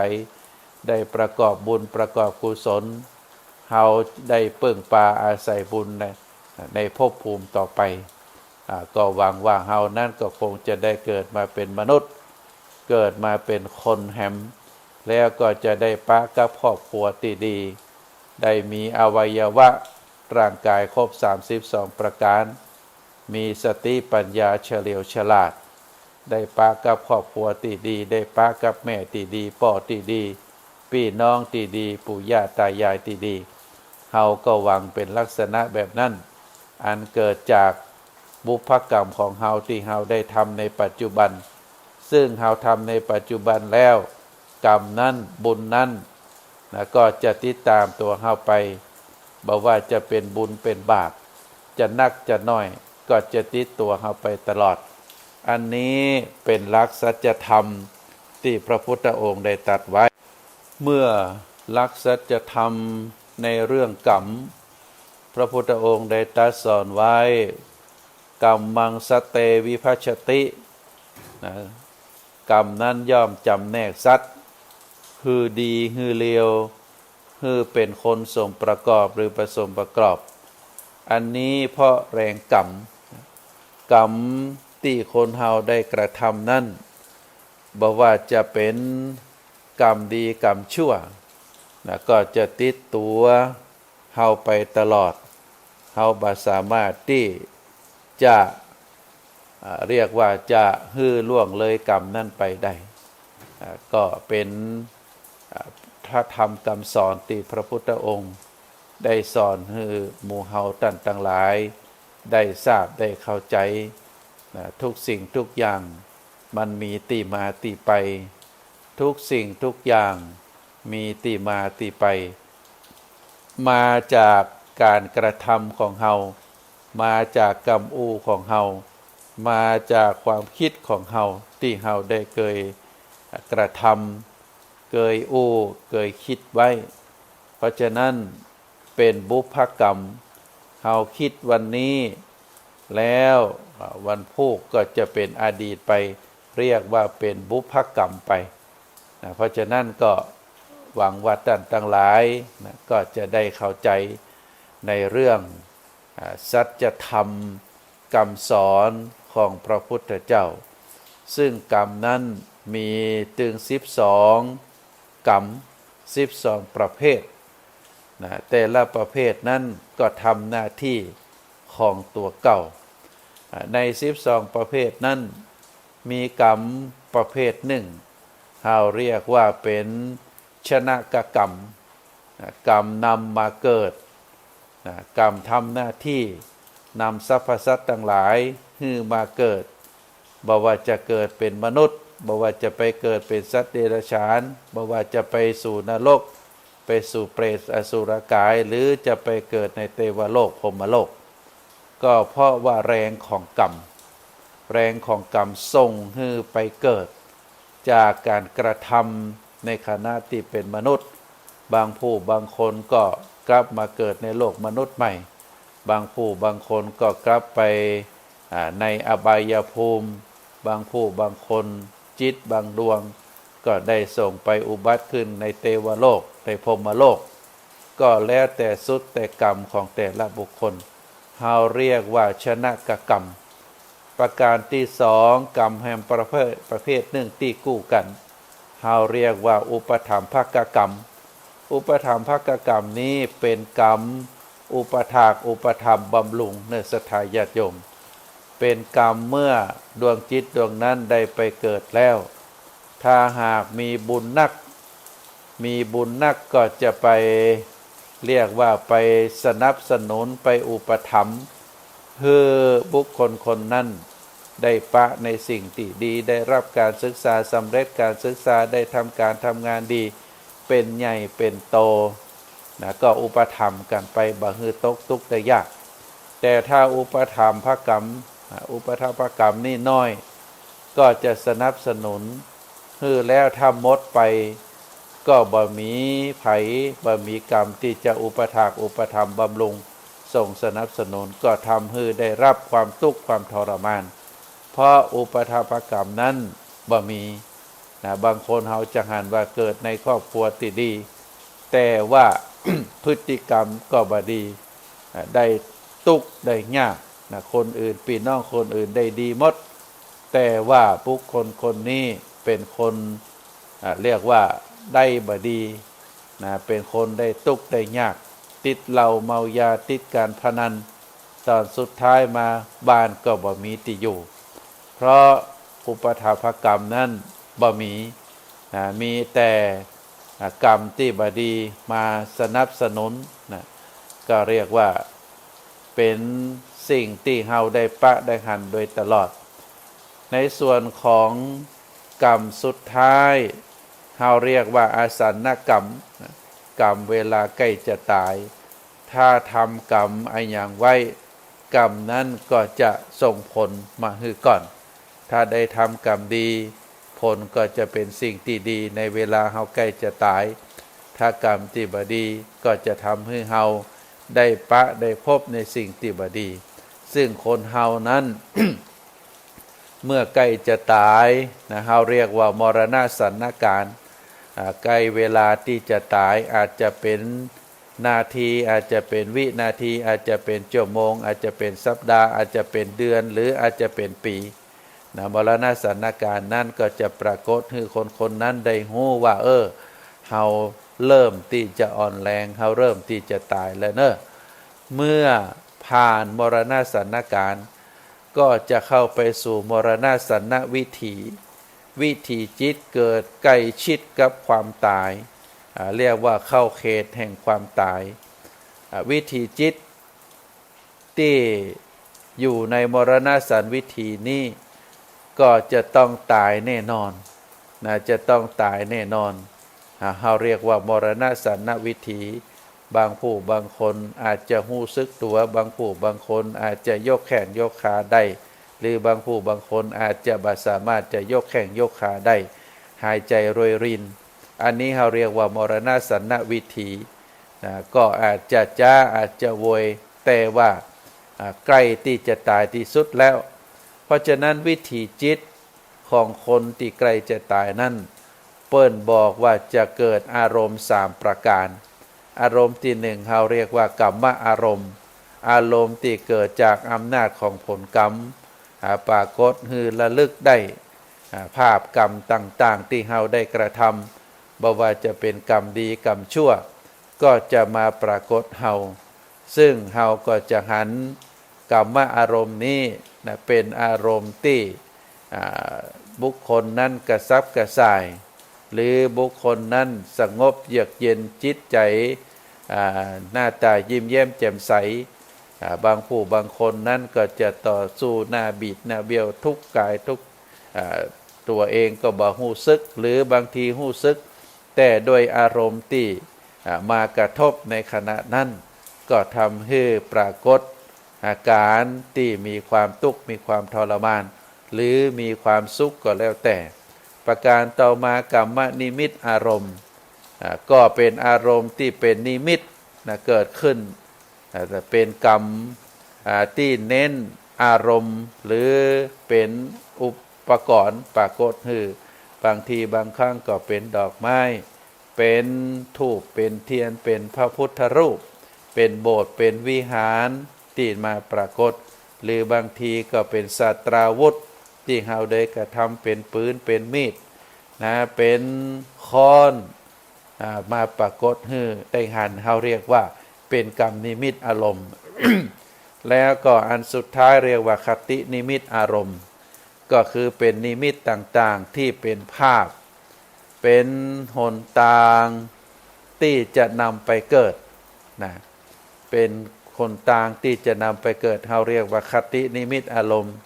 ได้ประกอบบุญประกอบกุศลเฮาได้เพิ่งปาอาศัยบุญในภพภูมิต่อไปก็หวังว่าเฮานั้นก็คงจะได้เกิดมาเป็นมนุษย์เกิดมาเป็นคนแหมแล้วก็จะได้ปะกับครอบครัวที่ดีได้มีอวัยวะร่างกายครบ32ประการมีสติปัญญาเฉลียวฉลาดได้ปะกับครอบครัวที่ดีได้ปะกับแม่ที่ดีพ่อที่ดีพี่น้องที่ดีปู่ย่าตายายที่ดีเฮาก็หวังเป็นลักษณะแบบนั้นอันเกิดจากบุพกรรมของเฮาที่เฮาได้ทำในปัจจุบันซึ่งเฮาทำในปัจจุบันแล้วกรรมนั้นบุญนั้นก็จะติดตามตัวเฮาไปบอกว่าจะเป็นบุญเป็นบาปจะนักจะน้อยก็จะติดตัวเฮาไปตลอดอันนี้เป็นหลักสัจธรรมที่พระพุทธองค์ได้ตรัสไว้เมื่อหลักสัจธรรมในเรื่องกรรมพระพุทธองค์ได้ตรัสสอนไว้กรรมังสเตวิภัชชติกรรมนั้นย่อมจำแนกสัตว์คือดีคือเลวคือเป็นคนสมประกอบหรือผสมประกอบอันนี้เพราะแรงกรรมที่คนเฮาได้กระทำนั้นบอกว่าจะเป็นกรรมดีกรรมชั่วก็จะติดตัวเฮาไปตลอดเฮาบ่สามารถที่จะเรียกว่าจะฮื้อล่วงเลยกรรมนั่นไปได้ก็เป็นพระธรรมคำสอนที่พระพุทธองค์ได้สอนให้หมู่เฮาทั้งหลายได้ทราบได้เข้าใจทุกสิ่งทุกอย่างมันมีที่มาที่ไปทุกสิ่งทุกอย่างมีที่มาที่ไปมาจากการกระทำของเฮามาจากกรรมอูของเฮามาจากความคิดของเฮาที่เฮาได้เคยกระทำเคยอู้เคยคิดไว้เพราะฉะนั้นเป็นบุพกรรมเฮาคิดวันนี้แล้ววันพุธก็จะเป็นอดีตไปเรียกว่าเป็นบุพกรรมไปเพราะฉะนั้นก็หวังว่าท่านทั้งหลายก็จะได้เข้าใจในเรื่องสัจธรรมคำสอนของพระพุทธเจ้าซึ่งกรรมนั้นมีถึง12กรรม12ประเภทแต่ละประเภทนั้นก็ทำหน้าที่ของตัวเก่าใน12ประเภทนั้นมีกรรมประเภทหนึ่งเราเรียกว่าเป็นชนะกกรรมกรรมนำมาเกิดกรรมทำหน้าที่นำสรรพสัตว์ทั้งหลายให้มาเกิดบ่ว่าจะเกิดเป็นมนุษย์บ่ว่าจะไปเกิดเป็นสัตว์เดรัจฉานบ่ว่าจะไปสู่นรกไปสู่เปรตอสุรกายหรือจะไปเกิดในเทวโลกพรหมโลกก็เพราะว่าแรงของกรรมส่งให้ไปเกิดจากการกระทำในขณะที่เป็นมนุษย์บางผู้บางคนก็กลับมาเกิดในโลกมนุษย์ใหม่บางผู้บางคนก็กลับไปในอบายภูมิบางผู้บางคนจิตบางดวง ก็ได้ส่งไปอุบัติขึ้นในเทวโลกในพรหมโลกก็แล้วแต่สุดแต่กรรมของแต่ละบุคคลเราเรียกว่าชนะกกรรมประการที่สองกรรมแห่งประเภทหนึ่งที่กู้กันเราเรียกว่าอุปถัมภกกรรมอุปถัมภกกรรมนี้เป็นกรรมอุปถากอุปธรรมบำรุงในศรัทธาญาติโยมเป็นกรรมเมื่อดวงจิตดวงนั้นได้ไปเกิดแล้วถ้าหากมีบุญนักก็จะไปเรียกว่าไปสนับสนุนไปอุปถัมภ์เพื่อบุคคลคนนั้นได้ปะในสิ่งที่ดีได้รับการศึกษาสำเร็จการศึกษาได้ทำการทำงานดีเป็นใหญ่เป็นโตนะก็อุปถัมภ์กันไปบ่ฮือตกทุกข์ได้ยากแต่ถ้าอุปถัมภกรรมนี่น้อยก็จะสนับสนุนคือแล้วถ้าหมดไปก็บ่มีไผบ่มีกรรมที่จะอุปถากอุปถัมภ์บำรุงส่งสนับสนุนก็ทำให้ได้รับความทุกข์ความทรมานเพราะอุปถัมภกรรมนั้นบ่มีนะบางคนเฮาจะหันว่าเกิดในครอบครัวที่ดีแต่ว่า พฤติกรรมก็บ่ดีได้ทุกข์ได้ยากนะคนอื่นพี่น้องคนอื่นได้ดีหมดแต่ว่าบุคคลคนนี้เป็นคนเรียกว่าได้บ่ดีนะเป็นคนได้ทุกข์ได้ยากติดเหล้าเมายาติดการพนันตอนสุดท้ายมาบ้านก็บ่มีที่อยู่เพราะอุปถัมภกรรมนั้นบ่มีมีแต่กรรมที่บ่ดีมาสนับสนุนนะก็เรียกว่าเป็นสิ่งที่เฮาได้ปะได้หันโดยตลอดในส่วนของกรรมสุดท้ายเฮาเรียกว่าอาสันกรรมกรรมเวลาใกล้จะตายถ้าทำกรรมอย่างไว้กรรมนั้นก็จะส่งผลมาให้ก่อนถ้าได้ทำกรรมดีผลก็จะเป็นสิ่งที่ดีในเวลาเฮาใกล้จะตายถ้ากรรมที่บ่ดีก็จะทำให้เฮาได้ปะได้พบในสิ่งที่บ่ดีซึ่งคนเฮานั้น เมื่อใกล้จะตายนะเฮาเรียกว่ามรณะสันนการใกล้เวลาที่จะตายอาจจะเป็นนาทีอาจจะเป็นวินาทีอาจจะเป็นชั่วโมงอาจจะเป็นสัปดาห์อาจจะเป็นเดือนหรืออาจจะเป็นปีนะมรณะสันนการนั้นก็จะปรากฏให้คนนั้นได้รู้ว่าเฮาเริ่มที่จะอ่อนแรงเฮาเริ่มที่จะตายแล้วเนอะเมื่อผ่านมรณะสันนการก็จะเข้าไปสู่มรณะสันนวิถีจิตเกิดใกล้ชิดกับความตายเรียกว่าเข้าเขตแห่งความตายวิถีจิตที่อยู่ในมรณะสันวิถีนี้ก็จะต้องตายแน่นอนนะจะต้องตายแน่นอนเราเรียกว่ามรณะสันนวิถีบางผู้บางคนอาจจะหู้สึกตัวบางผู้บางคนอาจจะยกแขนยกขาได้หรือบางผู้บางคนอาจจะบ่สามารถจะยกแขนยกขาได้หายใจรวยรินอันนี้เราเรียกว่ามรณะสันนวิถีก็อาจจะจ้าอาจจะโวยแต่ว่าใกล้ที่จะตายที่สุดแล้วเพราะฉะนั้นวิถีจิตของคนที่ใกล้จะตายนั้นเปิ้นบอกว่าจะเกิดอารมณ์3ประการอารมณ์ที่1เราเรียกว่ากัมมะอารมณ์ที่เกิดจากอำนาจของผลกรรมปรากฏคือระลึกได้ภาพกรรมต่างๆที่เราได้กระทำบ่ว่าจะเป็นกรรมดีกรรมชั่วก็จะมาปรากฏเฮาซึ่งเฮาก็จะหันกัมมะอารมณ์นี้นะเป็นอารมณ์ที่บุคคลนั้นกระซับกระส่ายหรือบุคคลนั้นสงบเยือกเย็นจิตใจหน้าตายิ้มแย้มแจ่มใสบางผู้บางคนนั้นก็จะต่อสู้หน้าบิดหน้าเบี้ยวทุกกายทุกตัวเองก็บ่ฮู้สึกหรือบางทีฮู้สึกแต่โดยอารมณ์ที่มากระทบในขณะนั้นก็ทำให้ปรากฏอาการที่มีความทุกข์มีความทรมานหรือมีความสุขก็แล้วแต่ประการต่อมากัมมนิมิตอารมณ์ก็เป็นอารมณ์ที่เป็นนิมิตเกิดขึ้นแต่เป็นกรรมที่เน้นอารมณ์หรือเป็นอุปกรณ์ปรากฏคือ บางทีบางครั้งก็เป็นดอกไม้เป็นธูปเป็นเทียนเป็นพระพุทธรูปเป็นโบสถ์เป็นวิหารที่มาปรากฏหรือบางทีก็เป็นศาสตราวุธที่เฮาได้กระทำเป็นปืนเป็นมีดนะเป็นค้อนมาปรากฏให้ได้หันเฮาเรียกว่าเป็นกรรมนิมิตอารมณ์ แล้วก็อันสุดท้ายเรียกว่าคตินิมิตอารมณ์ก็คือเป็นนิมิตต่างๆที่เป็นภาพเป็นหนทางที่จะนำไปเกิดนะเป็นคนต่างที่จะนำไปเกิดเราเรียกว่าคตินิมิตอารมณ์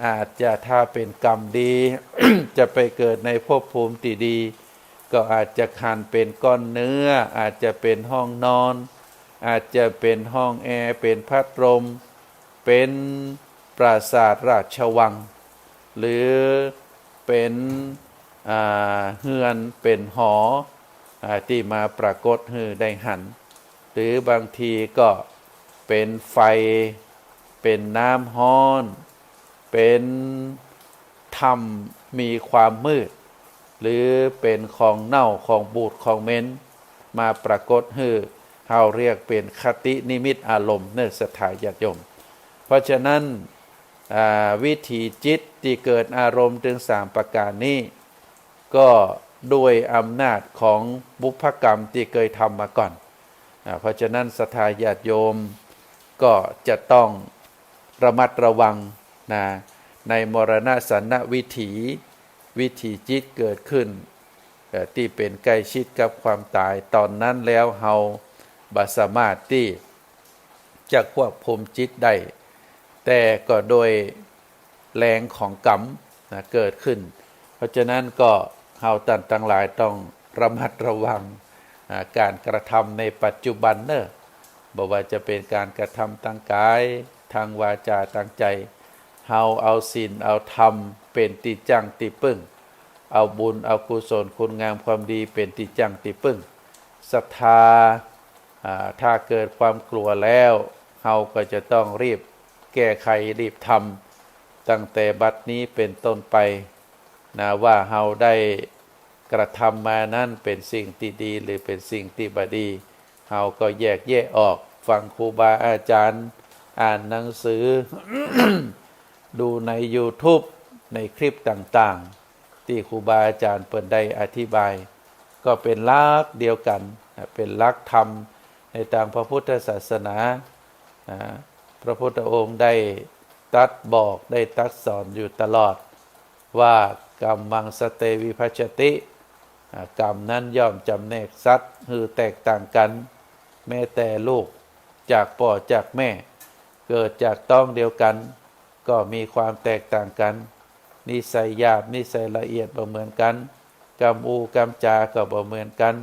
อาจจะถ้าเป็นกรรมดี จะไปเกิดในภพภูมิที่ดีก็อาจจะคันเป็นก้อนเนื้ออาจจะเป็นห้องนอนอาจจะเป็นห้องแอร์เป็นพัดลมเป็นปราสาทราชวังหรือเป็นเฮือนเป็นหอที่มาปรากฏให้ได้หันหรือบางทีก็เป็นไฟเป็นน้ำฮ้อนเป็นธรรมมีความมืดหรือเป็นของเน่าของบูดของเหม็นมาปรากฏให้เราเรียกเป็นคตินิมิตอารมณ์เนื้อสถาญาติโยมเพราะฉะนั้นวิถีจิตที่เกิดอารมณ์ถึง3ประการนี้ก็ด้วยอำนาจของบุพกรรมที่เคยทำมาก่อนเพราะฉะนั้นศรัทธาญาติโยมก็จะต้องระมัดระวังนะในมรณะสันนวิถีวิถีจิตเกิดขึ้นที่เป็นใกล้ชิดกับความตายตอนนั้นแล้วเฮาบ่สามารถที่จะควบคุมจิตได้แต่ก็โดยแรงของกรรมนะเกิดขึ้นเพราะฉะนั้นก็เฮาท่านทั้งหลายต้องระมัดระวังการกระทำในปัจจุบันเนอะบ่ว่าจะเป็นการกระทำทางกายทางวาจาทางใจเฮาเอาศีลเอาธรรมเป็นที่จังที่พึ่งเอาบุญเอากุศลคุณงามความดีเป็นที่จังที่พึ่งศรัทธาถ้าเกิดความกลัวแล้วเฮาก็จะต้องรีบแก้ไขรีบทำตั้งแต่บัดนี้เป็นต้นไปนะว่าเฮาได้กระทำมานั้นเป็นสิ่งที่ดีหรือเป็นสิ่งที่บ่ดีเฮาก็แยกแยะออกฟังครูบาอาจารย์อ่านหนังสือ ดูใน YouTube ในคลิปต่างๆที่ครูบาอาจารย์เปิดได้อธิบายก็เป็นหลักเดียวกันเป็นหลักธรรมในทางพระพุทธศาสนาพระพุทธองค์ได้ตรัสบอกได้ตรัสสอนอยู่ตลอดว่ากรรมังสเตวิภัชชติกรรมนั้นย่อมจำแนกสัตว์คือแตกต่างกันแม้แต่ลูกจากพ่อจากแม่เกิดจากต้องเดียวกันก็มีความแตกต่างกันนิสัยหยาบนิสัยละเอียดบ่เหมือนกันกรรมอูกรรมจาก็บ่เหมือนกัน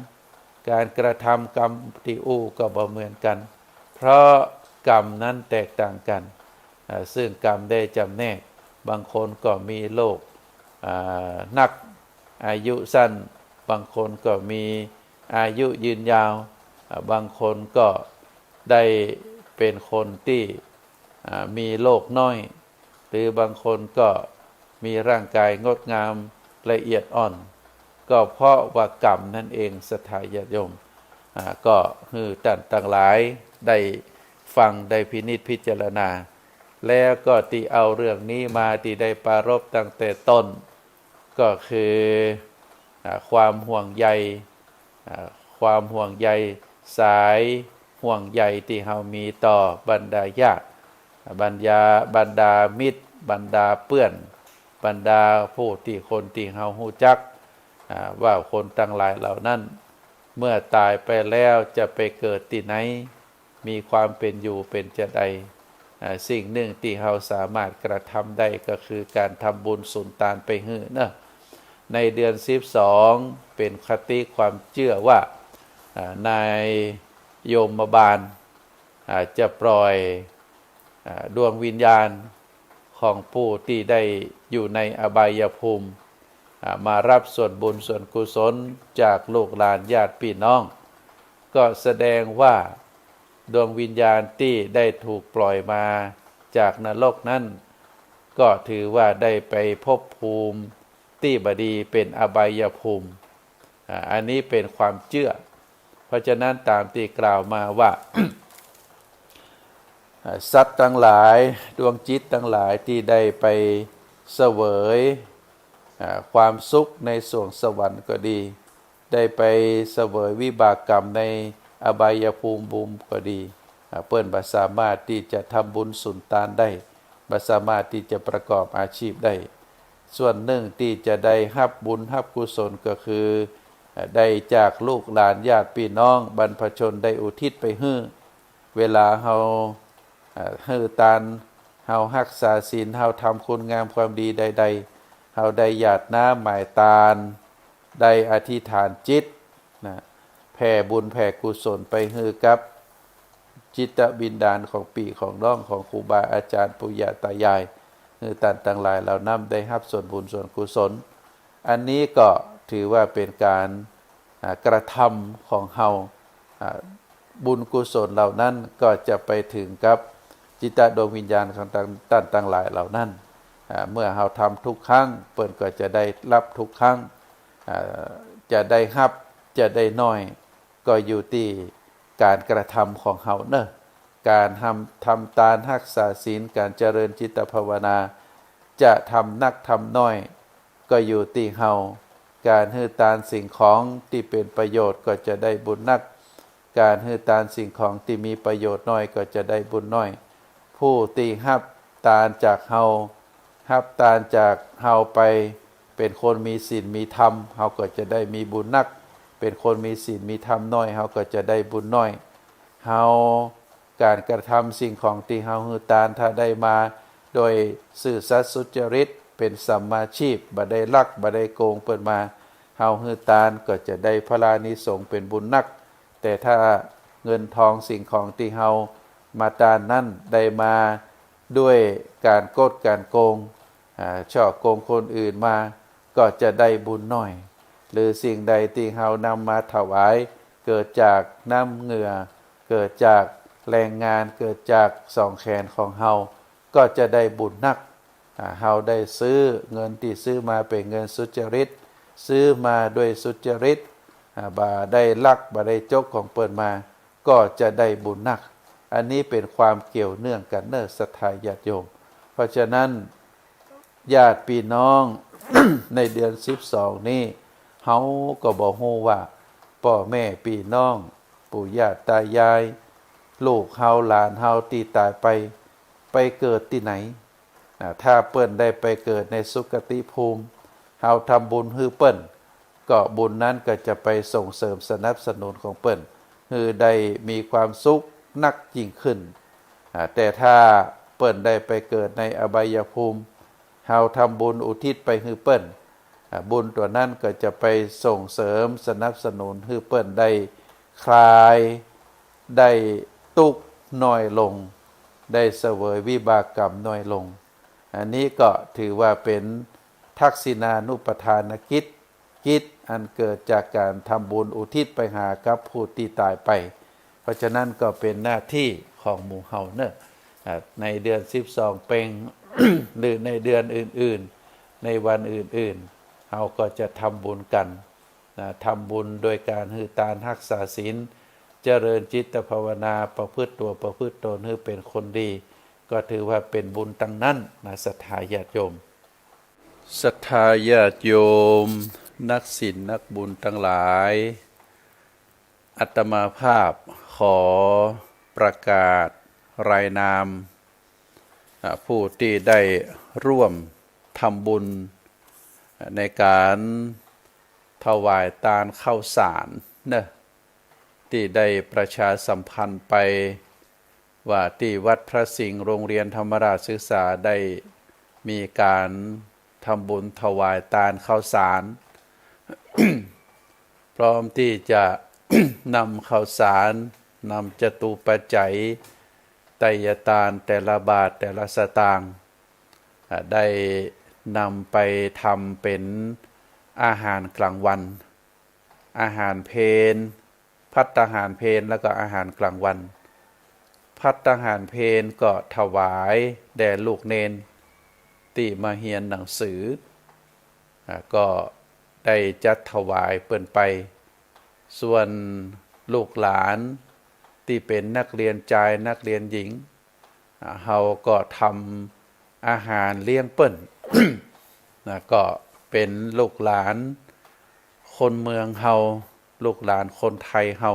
การกระทำกรรมที่อูก็บ่เหมือนกันเพราะกรรมนั้นแตกต่างกันซึ่งกรรมได้จำแนกบางคนก็มีโรคนักอายุสั้นบางคนก็มีอายุยืนยาวบางคนก็ได้เป็นคนที่มีโรคน้อยหรือบางคนก็มีร่างกายงดงามละเอียดอ่อนก็เพราะว่ากรรมนั่นเองศรัทธาญาติโยมก็คือท่านทั้งหลายได้ฟังได้พินิจพิจารณาแล้วก็ที่เอาเรื่องนี้มาที่ได้ปรารภตั้งแต่ต้นก็คือความห่วงใยความห่วงใยสายห่วงใยที่เรามีต่อบรรดาญาติบรรดามิตรบรรดาเพื่อนบรรดาผู้ที่คนที่เรารู้จักว่าคนทั้งหลายเหล่านั้นเมื่อตายไปแล้วจะไปเกิดที่ไหนมีความเป็นอยู่เป็นจะใดสิ่งหนึ่งที่เราสามารถกระทำได้ก็คือการทำบุญสุนทานไปให้นะในเดือน12เป็นคติความเชื่อว่าในโยมบาลจะปล่อยดวงวิญญาณของผู้ที่ได้อยู่ในอบายภูมิมารับส่วนบุญส่วนกุศลจากลูกหลานญาติพี่น้องก็แสดงว่าดวงวิญญาณที่ได้ถูกปล่อยมาจากนรกนั้นก็ถือว่าได้ไปภพภูมิ ที่บดีเป็นอบายภูมิอันนี้เป็นความเชื่อเพราะฉะนั้นตามที่กล่าวมาว่า สัตว์ทั้งหลายดวงจิตทั้งหลายที่ได้ไปเสวยความสุขในสวงสวรรค์ก็ดีได้ไปเสวยวิบากกรรมในอบายภูมิก็ดีเปิ้นบ่สามารถที่จะทำบุญสุนทานได้บ่สามารถที่จะประกอบอาชีพได้ส่วนหนึ่งที่จะได้รับบุญรับกุศลก็คือได้จากลูกหลานญาติพี่น้องบรรพชนได้อุทิศไปให้เวลาเฮาให้ทานเฮารักษาศีลเฮาทำคุณงามความดีใดๆเฮาได้หยาดน้ำหมายทานได้อธิษฐานจิตนะแผ่บุญแผ่กุศลไปให้กับจิตวิญญาณของปีของน้องของครูบาอาจารย์ปู่ย่าตายายให้ท่านทั้งหลายเหล่านั้นได้รับส่วนบุญส่วนกุศลอันนี้ก็ถือว่าเป็นการกระทำของเฮาบุญกุศลเหล่านั้นก็จะไปถึงกับจิตดวงวิญญาณของท่านทั้งหลายเหล่านั้นเมื่อเฮาทำทุกครั้งเปิ้นก็จะได้รับทุกครั้งจะได้รับจะได้น้อยก็อยู่ที่การกระทำของเฮาเนอะการทำทานรักษาศีลการเจริญจิตภาวนาจะทำนักทำน้อยก็อยู่ที่เฮาการให้ทานสิ่งของที่เป็นประโยชน์ก็จะได้บุญนักการให้ทานสิ่งของที่มีประโยชน์น้อยก็จะได้บุญน้อยผู้ที่รับทานจากเฮารับทานจากเฮาไปเป็นคนมีศีลมีธรรมเฮาก็จะได้มีบุญนักเป็นคนมีศีลมีธรรมน้อยเฮาก็จะได้บุญน้อยเฮาการกระทำสิ่งของที่เฮาให้ทานถ้าได้มาโดยซื่อสัตย์สุจริตเป็นสัมมาชีพบ่ได้ลักบ่ได้โกงเปิดมาเฮาให้ทานก็จะได้พลานิสงส์เป็นบุญนักแต่ถ้าเงินทองสิ่งของที่เฮามาทานนั้นได้มาด้วยการโกงการโกงช่อโกงคนอื่นมาก็จะได้บุญน้อยหรือสิ่งใดที่เฮานำมาถวายเกิดจากน้ำเหงื่อเกิดจากแรงงานเกิดจากสองแขนของเฮาก็จะได้บุญนักเฮาได้ซื้อเงินที่ซื้อมาเป็นเงินสุจริตซื้อมาด้วยสุจริตบ่ได้ลักบ่ได้จกของเปิ้นมาก็จะได้บุญนักอันนี้เป็นความเกี่ยวเนื่องกันเนอะศรัทธาญาติโยมเพราะฉะนั้นญาติพี่น้อง ในเดือน12นี้เฮาก็บ่ฮู้ว่าพ่อแม่พี่น้องปู่ย่าตายายลูกเฮาหลานเฮาที่ตายไปเกิดที่ไหนถ้าเปิ้นได้ไปเกิดในสุคติภูมิเฮาทำบุญให้เปิ้นก็บุญนั้นก็จะไปส่งเสริมสนับสนุนของเปิ้นให้ได้มีความสุขนักยิ่งขึ้นแต่ถ้าเปิ้นได้ไปเกิดในอบายภูมิเฮาทำบุญอุทิศไปให้เปิ้นบุญตัวนั้นก็จะไปส่งเสริมสนับสนุนให้เปิ้นได้คลายได้ทุกข์น้อยลงได้เสวยวิบากกรรมน้อยลงอันนี้ก็ถือว่าเป็นทักษิณานุปทานกิจอันเกิดจากการทำบุญอุทิศไปหากับผู้ที่ตายไปเพราะฉะนั้นก็เป็นหน้าที่ของหมู่เฮาเนอะในเดือน12เพ็ง หรือในเดือนอื่นๆในวันอื่นๆเฮาก็จะทำบุญกันทำบุญโดยการให้ทานรักษาศีลเจริญจิตภาวนาประพฤติตัวประพฤติตนให้เป็นคนดีก็ถือว่าเป็นบุญทั้งนั้นนะศรัทธาญาติโยมศรัทธาญาติโยมนักศีลนักบุญทั้งหลายอาตมาภาพขอประกาศรายนามผู้ที่ได้ร่วมทำบุญในการถวายทานข้าวสารนะที่ได้ประชาสัมพันธ์ไปว่าที่วัดพระสิงห์โรงเรียนธรรมราชศึกษาได้มีการทำบุญถวายทานข้าวสาร พร้อมที่จะ นำข้าวสารนำจตุปัจจัยไตรยทานแต่ละบาทแต่ละสตางค์ได้นำไปทำเป็นอาหารกลางวันอาหารเพลภัตตาหารเพลแล้วก็อาหารกลางวันภัตตาหารเพลก็ถวายแด่ลูกเนนที่มาเรียนหนังสือ ก็ได้จัดถวายเปิ้นไปส่วนลูกหลานที่เป็นนักเรียนชายนักเรียนหญิงเฮาก็ทำอาหารเลี้ยงเปิ้น ก็เป็นลูกหลานคนเมืองเฮาลูกหลานคนไทยเฮา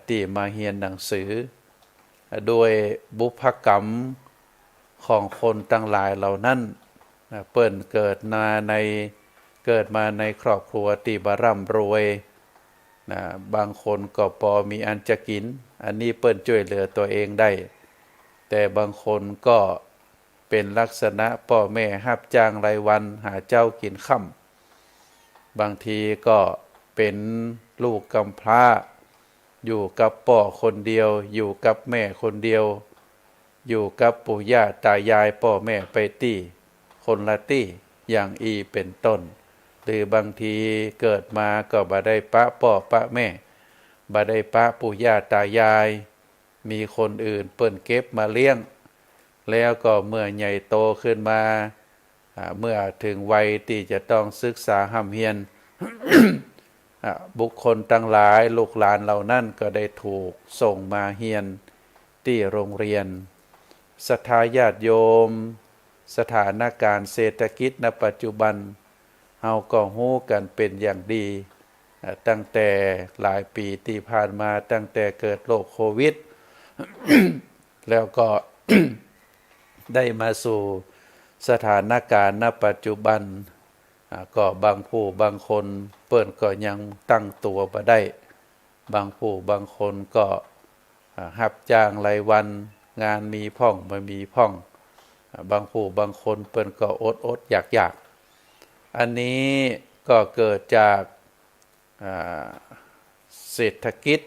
ที่มาเรียนหนังสือโดยบุพกรรมของคนตั้งหลายเหล่านั้นเปิ้นเกิดมาในครอบครัวที่บ่ร่ำรวยบางคนก็พอมีอันจะกินอันนี้เปิ้นช่วยเหลือตัวเองได้แต่บางคนก็เป็นลักษณะพ่อแม่รับจ้างรายวันหาเจ้ากินค่ำบางทีก็เป็นลูกกำพร้าอยู่กับพ่อคนเดียวอยู่กับแม่คนเดียวอยู่กับปู่ย่าตายายพ่อแม่ไปตี้คนละตี้อย่างเป็นต้นหรือบางทีเกิดมาก็บ่ได้ปะพ่อปะแม่บ่ได้ปะปู่ย่าตายายมีคนอื่นเปิ้นเก็บมาเลี้ยงแล้วก็เมื่อใหญ่โตขึ้นมาเมื่อถึงวัยที่จะต้องศึกษาห้ำเฮียน บุคคลทั้งหลายลูกหลานเหล่านั้นก็ได้ถูกส่งมาเฮียนที่โรงเรียนศรัทธาญาติโยมสถานการณ์เศรษฐกิจณปัจจุบันเฮาก็ฮู้กันเป็นอย่างดีตั้งแต่หลายปีที่ผ่านมาตั้งแต่เกิดโรคโควิด แล้วก็ ได้มาสู่สถานการณ์ณปัจจุบันก็บางผู้บางคนเปิ้นก็ยังตั้งตัวบ่ได้บางผู้บางคนก็รับจ้างรายวันงานมีพ่องบ่มีพ่องบางผู้บางคนเปิ้นก็อดอยากอันนี้ก็เกิดจากเศรษฐกิจ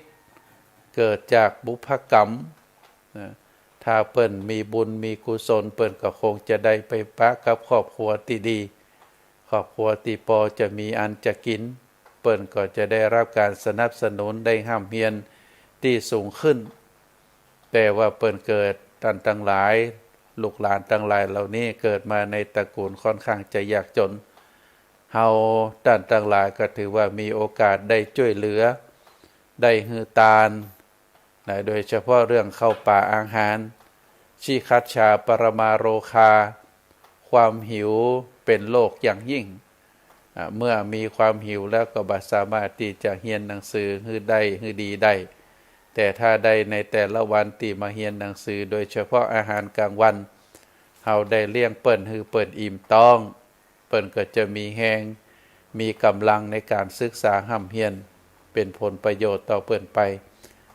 เกิดจากบุพกรรมถ้าเปิ้นมีบุญมีกุศลเปิ้นก็คงจะได้ไปปะกับครอบครัวที่ดีครอบครัวที่พอจะมีอันจะกินเปิ้นก็จะได้รับการสนับสนุนได้ห้ำเฮียนที่สูงขึ้นแต่ว่าเปิ้นเกิดตั้งหลายลูกหลานตั้งหลายเหล่านี้เกิดมาในตระกูลค่อนข้างจะยากจนเฮาตั้งหลายก็ถือว่ามีโอกาสได้ช่วยเหลือได้ฮือตานโดยเฉพาะเรื่องเข้าป่าอาหารชีคัจฉาปรมาโรคาความหิวเป็นโรคอย่างยิ่งเมื่อมีความหิวแล้วก็บ่สามารถที่จะเรียนหนังสือฮือได้ฮือดีได้แต่ถ้าได้ในแต่ละวันที่มาเรียนหนังสือโดยเฉพาะอาหารกลางวันเฮาได้เลี้ยงเปิ้นฮือเปิ้นอิ่มต้องเปิ้นก็จะมีแฮงมีกำลังในการศึกษาห้ำเฮียนเป็นผลประโยชน์ต่อเปิ้นไป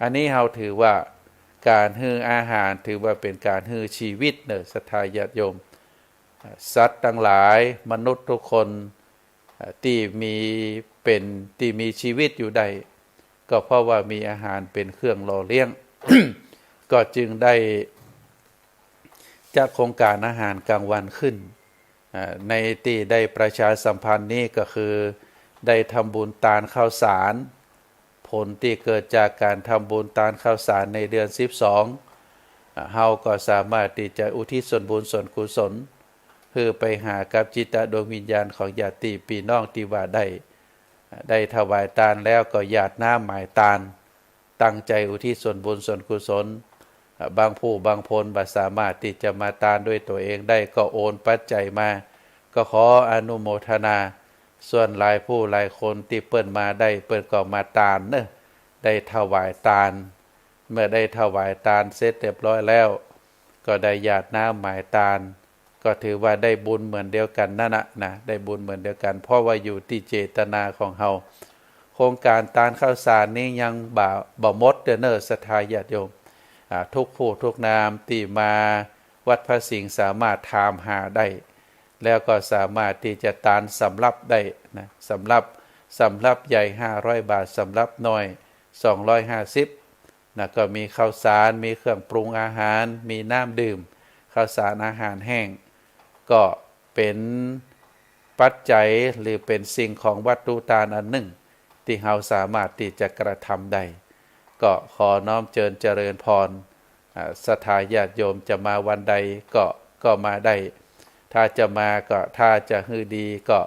อันนี้เฮาถือว่าการฮื้ออาหารถือว่าเป็นการฮื้อชีวิตเด้อศรัทธาญาติโยมสัตว์ทั้งหลายมนุษย์ทุกคนที่มีชีวิตอยู่ได้ก็เพราะว่ามีอาหารเป็นเครื่องหล่อเลี้ยง ก็จึงได้จัดโครงการอาหารกลางวันขึ้นในที่ได้ประชาสัมพันธ์นี้ก็คือได้ทำบุญทานข้าวสารผลที่เกิดจากการทำบุญทานข้าวสารในเดือน12เฮาก็สามารถที่จะอุทิศส่วนบุญส่วนกุศลเพื่อไปหากับจิตดวงวิญญาณของญาติพี่น้องที่ว่าได้ถวายทานแล้วก็หยาดน้ำหมายทานตั้งใจอุทิศส่วนบุญส่วนกุศลบางผู้บางคนบ่สามารถที่จะมาทานด้วยตัวเองได้ก็โอนปัจจัยมาก็ขออนุโมทนาส่วนหลายผู้หลายคนที่เปิ้นมาได้เปิ้นก็มาทานเนอะได้ถวายทานเมื่อได้ถวายทานเสร็จเรียบร้อยแล้วก็ได้หยาดน้ำหมายทานก็ถือว่าได้บุญเหมือนเดียวกันนั่นนะได้บุญเหมือนเดียวกันเพราะว่าอยู่ที่เจตนาของเฮาโครงการทานข้าวสารนี้ยังบ่หมดเด้อเนอศรัทธาญาติโยมทุกผู้ทุกนามที่มาวัดพระสิงห์สามารถถามหาได้แล้วก็สามารถที่จะทานสำรับได้นะสำรับใหญ่500บาทสำรับน้อย250นะก็มีข้าวสารมีเครื่องปรุงอาหารมีน้ำดื่มข้าวสารอาหารแห้งก็เป็นปัจจัยหรือเป็นสิ่งของวัตถุทานอันหนึ่งที่เราสามารถที่จะกระทำได้ก็ขอน้อมเจริญพรศรัทธาญาติโยมจะมาวันใดก็มาได้ถ้าจะมาก็ถ้าจะฮือดีก็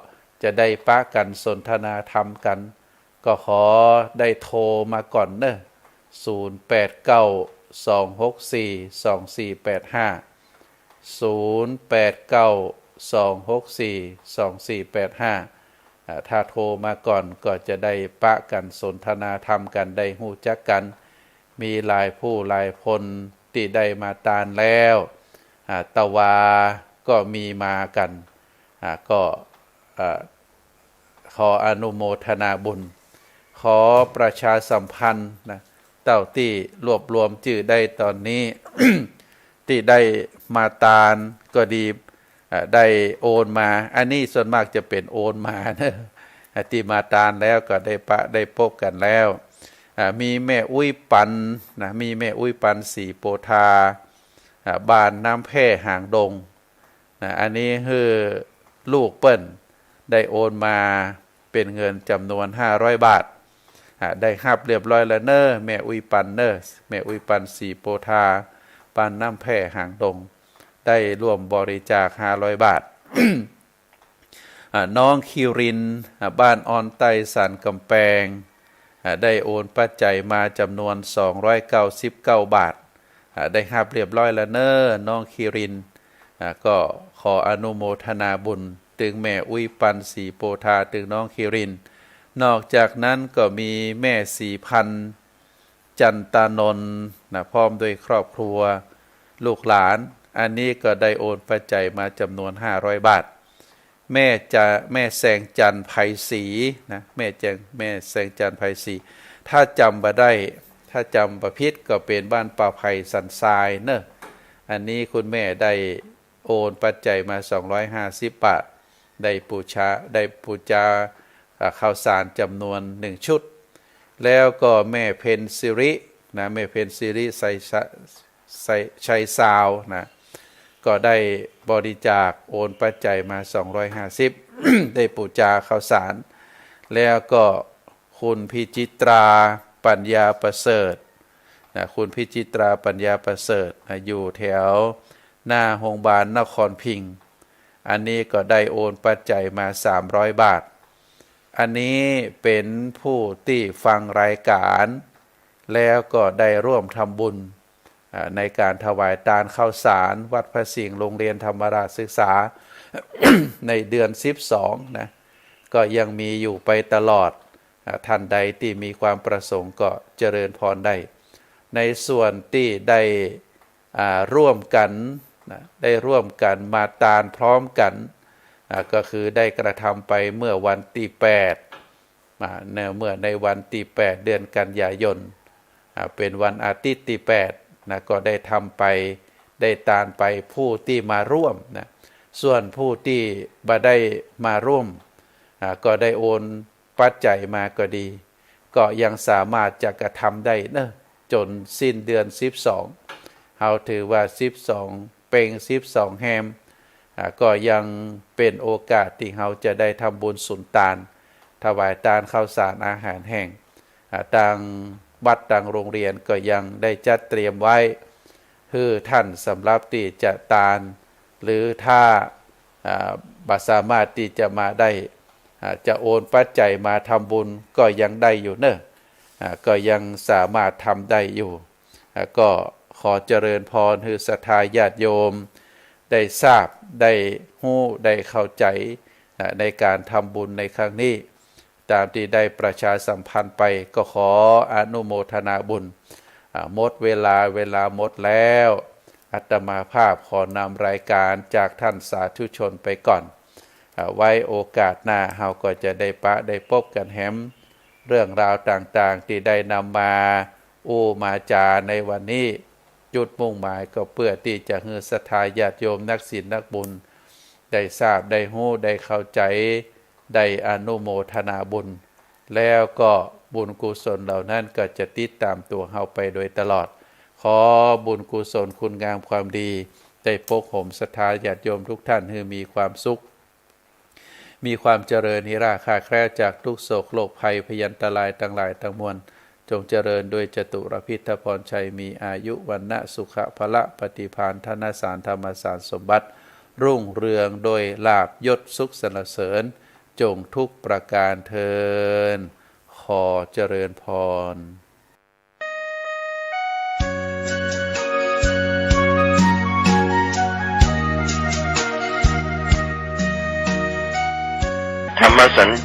จะได้ปะกันสนทนาธรรมกันก็ขอได้โทรมาก่อนเนอะ0892642485ถ้าโทรมาก่อนก็จะได้ปะกันสนทนาธรรมกันได้หู้จักกันมีหลายผู้หลายคนที่ได้มาตานแล้วตะวาก็มีมากันก็ขออนุโมทนาบุญขอประชาสัมพันธ์นะเต้าที่รวบรวมชื่อได้ตอนนี้ ที่ได้มาตานก็ดีได้โอนมาอันนี้ส่วนมากจะเป็นโอนมานะที่มาตานแล้วก็ได้ปะได้พบกันแล้วมีแม่อุ้ยปันนะมีแม่อุ้ยปันสีโปธาบ้านน้ำแพร่หางดงนะอันนี้คือลูกเปิ้นได้โอนมาเป็นเงินจำนวน500 บาทได้หับเรียบร้อยแล้วเนอะแม่อุ้ยปันเนอะแม่อุ้ยปันสีโปธาบ้านน้ำแพร่หางดงได้ร่วมบริจาค500 บาท น้องคิรินบ้านออนไตสันกำแพงได้โอนปัจจัยมาจำนวน299 บาทได้หับเรียบร้อยแล้วเนอะน้องคิรินก็ขออนุโมทนาบุญถึงแม่อุ้ยปันสีโปธาถึงน้องคิรินนอกจากนั้นก็มีแม่สีพันจันตานนท์พร้อมด้วยครอบครัวลูกหลานอันนี้ก็ได้โอนปัจจัยมาจำนวน500 บาทแม่แสงจันทร์ไผ่ศรีนะแม่แสงจันทร์ไผ่ศรีถ้าจำบ่ได้ถ้าจำประพิษก็เป็นบ้านป่าไผ่สันทรายเนอะอันนี้คุณแม่ได้โอนปัจจัยมา250 บาทได้ปูจาข้าวสารจำนวน1 ชุดแล้วก็แม่เพนซิรินะแม่เพนซิริชัยซาวนะก็ได้บริจาคโอนปัจจัยมา250 ได้ปูจาข้าวสารแล้วก็คุณพิจิตราปัญญาประเสริฐนะคุณพิจิตราปัญญาประเสริฐอยู่แถวหน้าโรงพยาบาลนครพิงค์อันนี้ก็ได้โอนปัจจัยมา300 บาทอันนี้เป็นผู้ที่ฟังรายการแล้วก็ได้ร่วมทำบุญในการถวายทานข้าวสารวัดพระสิงห์โรงเรียนธรรมราชศึกษา ในเดือน12นะก็ยังมีอยู่ไปตลอดท่านใดที่มีความประสงค์ก็เจริญพรได้ในส่วนที่ได้ร่วมกันมาตานพร้อมกันก็คือได้กระทำไปเมื่อวันที่8เมื่อในวันที่8เดือนกันยายนเป็นวันอาทิตย์ที่8นะก็ได้ทำไปได้ตานไปผู้ที่มาร่วมนะส่วนผู้ที่บ่ได้มาร่วมก็ได้โอนปัจจัยมาก็ดีก็ยังสามารถจะกระทำได้นะจนสิ้นเดือน12เราถือว่า12เป็ง12แฮมก็ยังเป็นโอกาสที่เราจะได้ทำบุญสุนทานถวายทานข้าวสารอาหารแห้งต่างวัดต่างโรงเรียนก็ยังได้จัดเตรียมไว้คือท่านสำหรับที่จะทานหรือถ้าบ่สามารถที่จะมาได้จะโอนปัจจัยมาทำบุญก็ยังได้อยู่เนอะก็ยังสามารถทำได้อยู่ก็ขอเจริญพรคือศรัทธาญาติโยมได้ทราบได้รู้ได้เข้าใจในการทำบุญในครั้งนี้ตามที่ได้ประชาสัมพันธ์ไปก็ขออนุโมทนาบุญหมดเวลาหมดแล้วอาตมาภาพขอนำรายการจากท่านสาธุชนไปก่อนไว้โอกาสหน้าเราก็จะได้ได้พบกันแฮมเรื่องราวต่างๆที่ได้นำมามาจาในวันนี้จุดมุ่งหมายก็เพื่อที่จะให้ศรัทธาญาติโยมนักศีลนักบุญได้ทราบได้รู้ได้เข้าใจได้อนุโมทนาบุญแล้วก็บุญกุศลเหล่านั้นก็จะติดตามตัวเราไปโดยตลอดขอบุญกุศลคุณงามความดีได้ปกห่มศรัทธาญาติโยมทุกท่านให้มีความสุขมีความเจริญนิราคาแคล้วจากทุกโศกโรคภัยพยันตรายทั้งหลายทั้งมวลจงเจริญโดยจตุรพิธพรชัยมีอายุวันนะสุขภละปฏิภาณธนสารธรรมสารสมบัติรุ่งเรืองโดยลาภยศสุขสรรเสริญ จงทุกประการเทินขอเจริญพรธรรมสัญ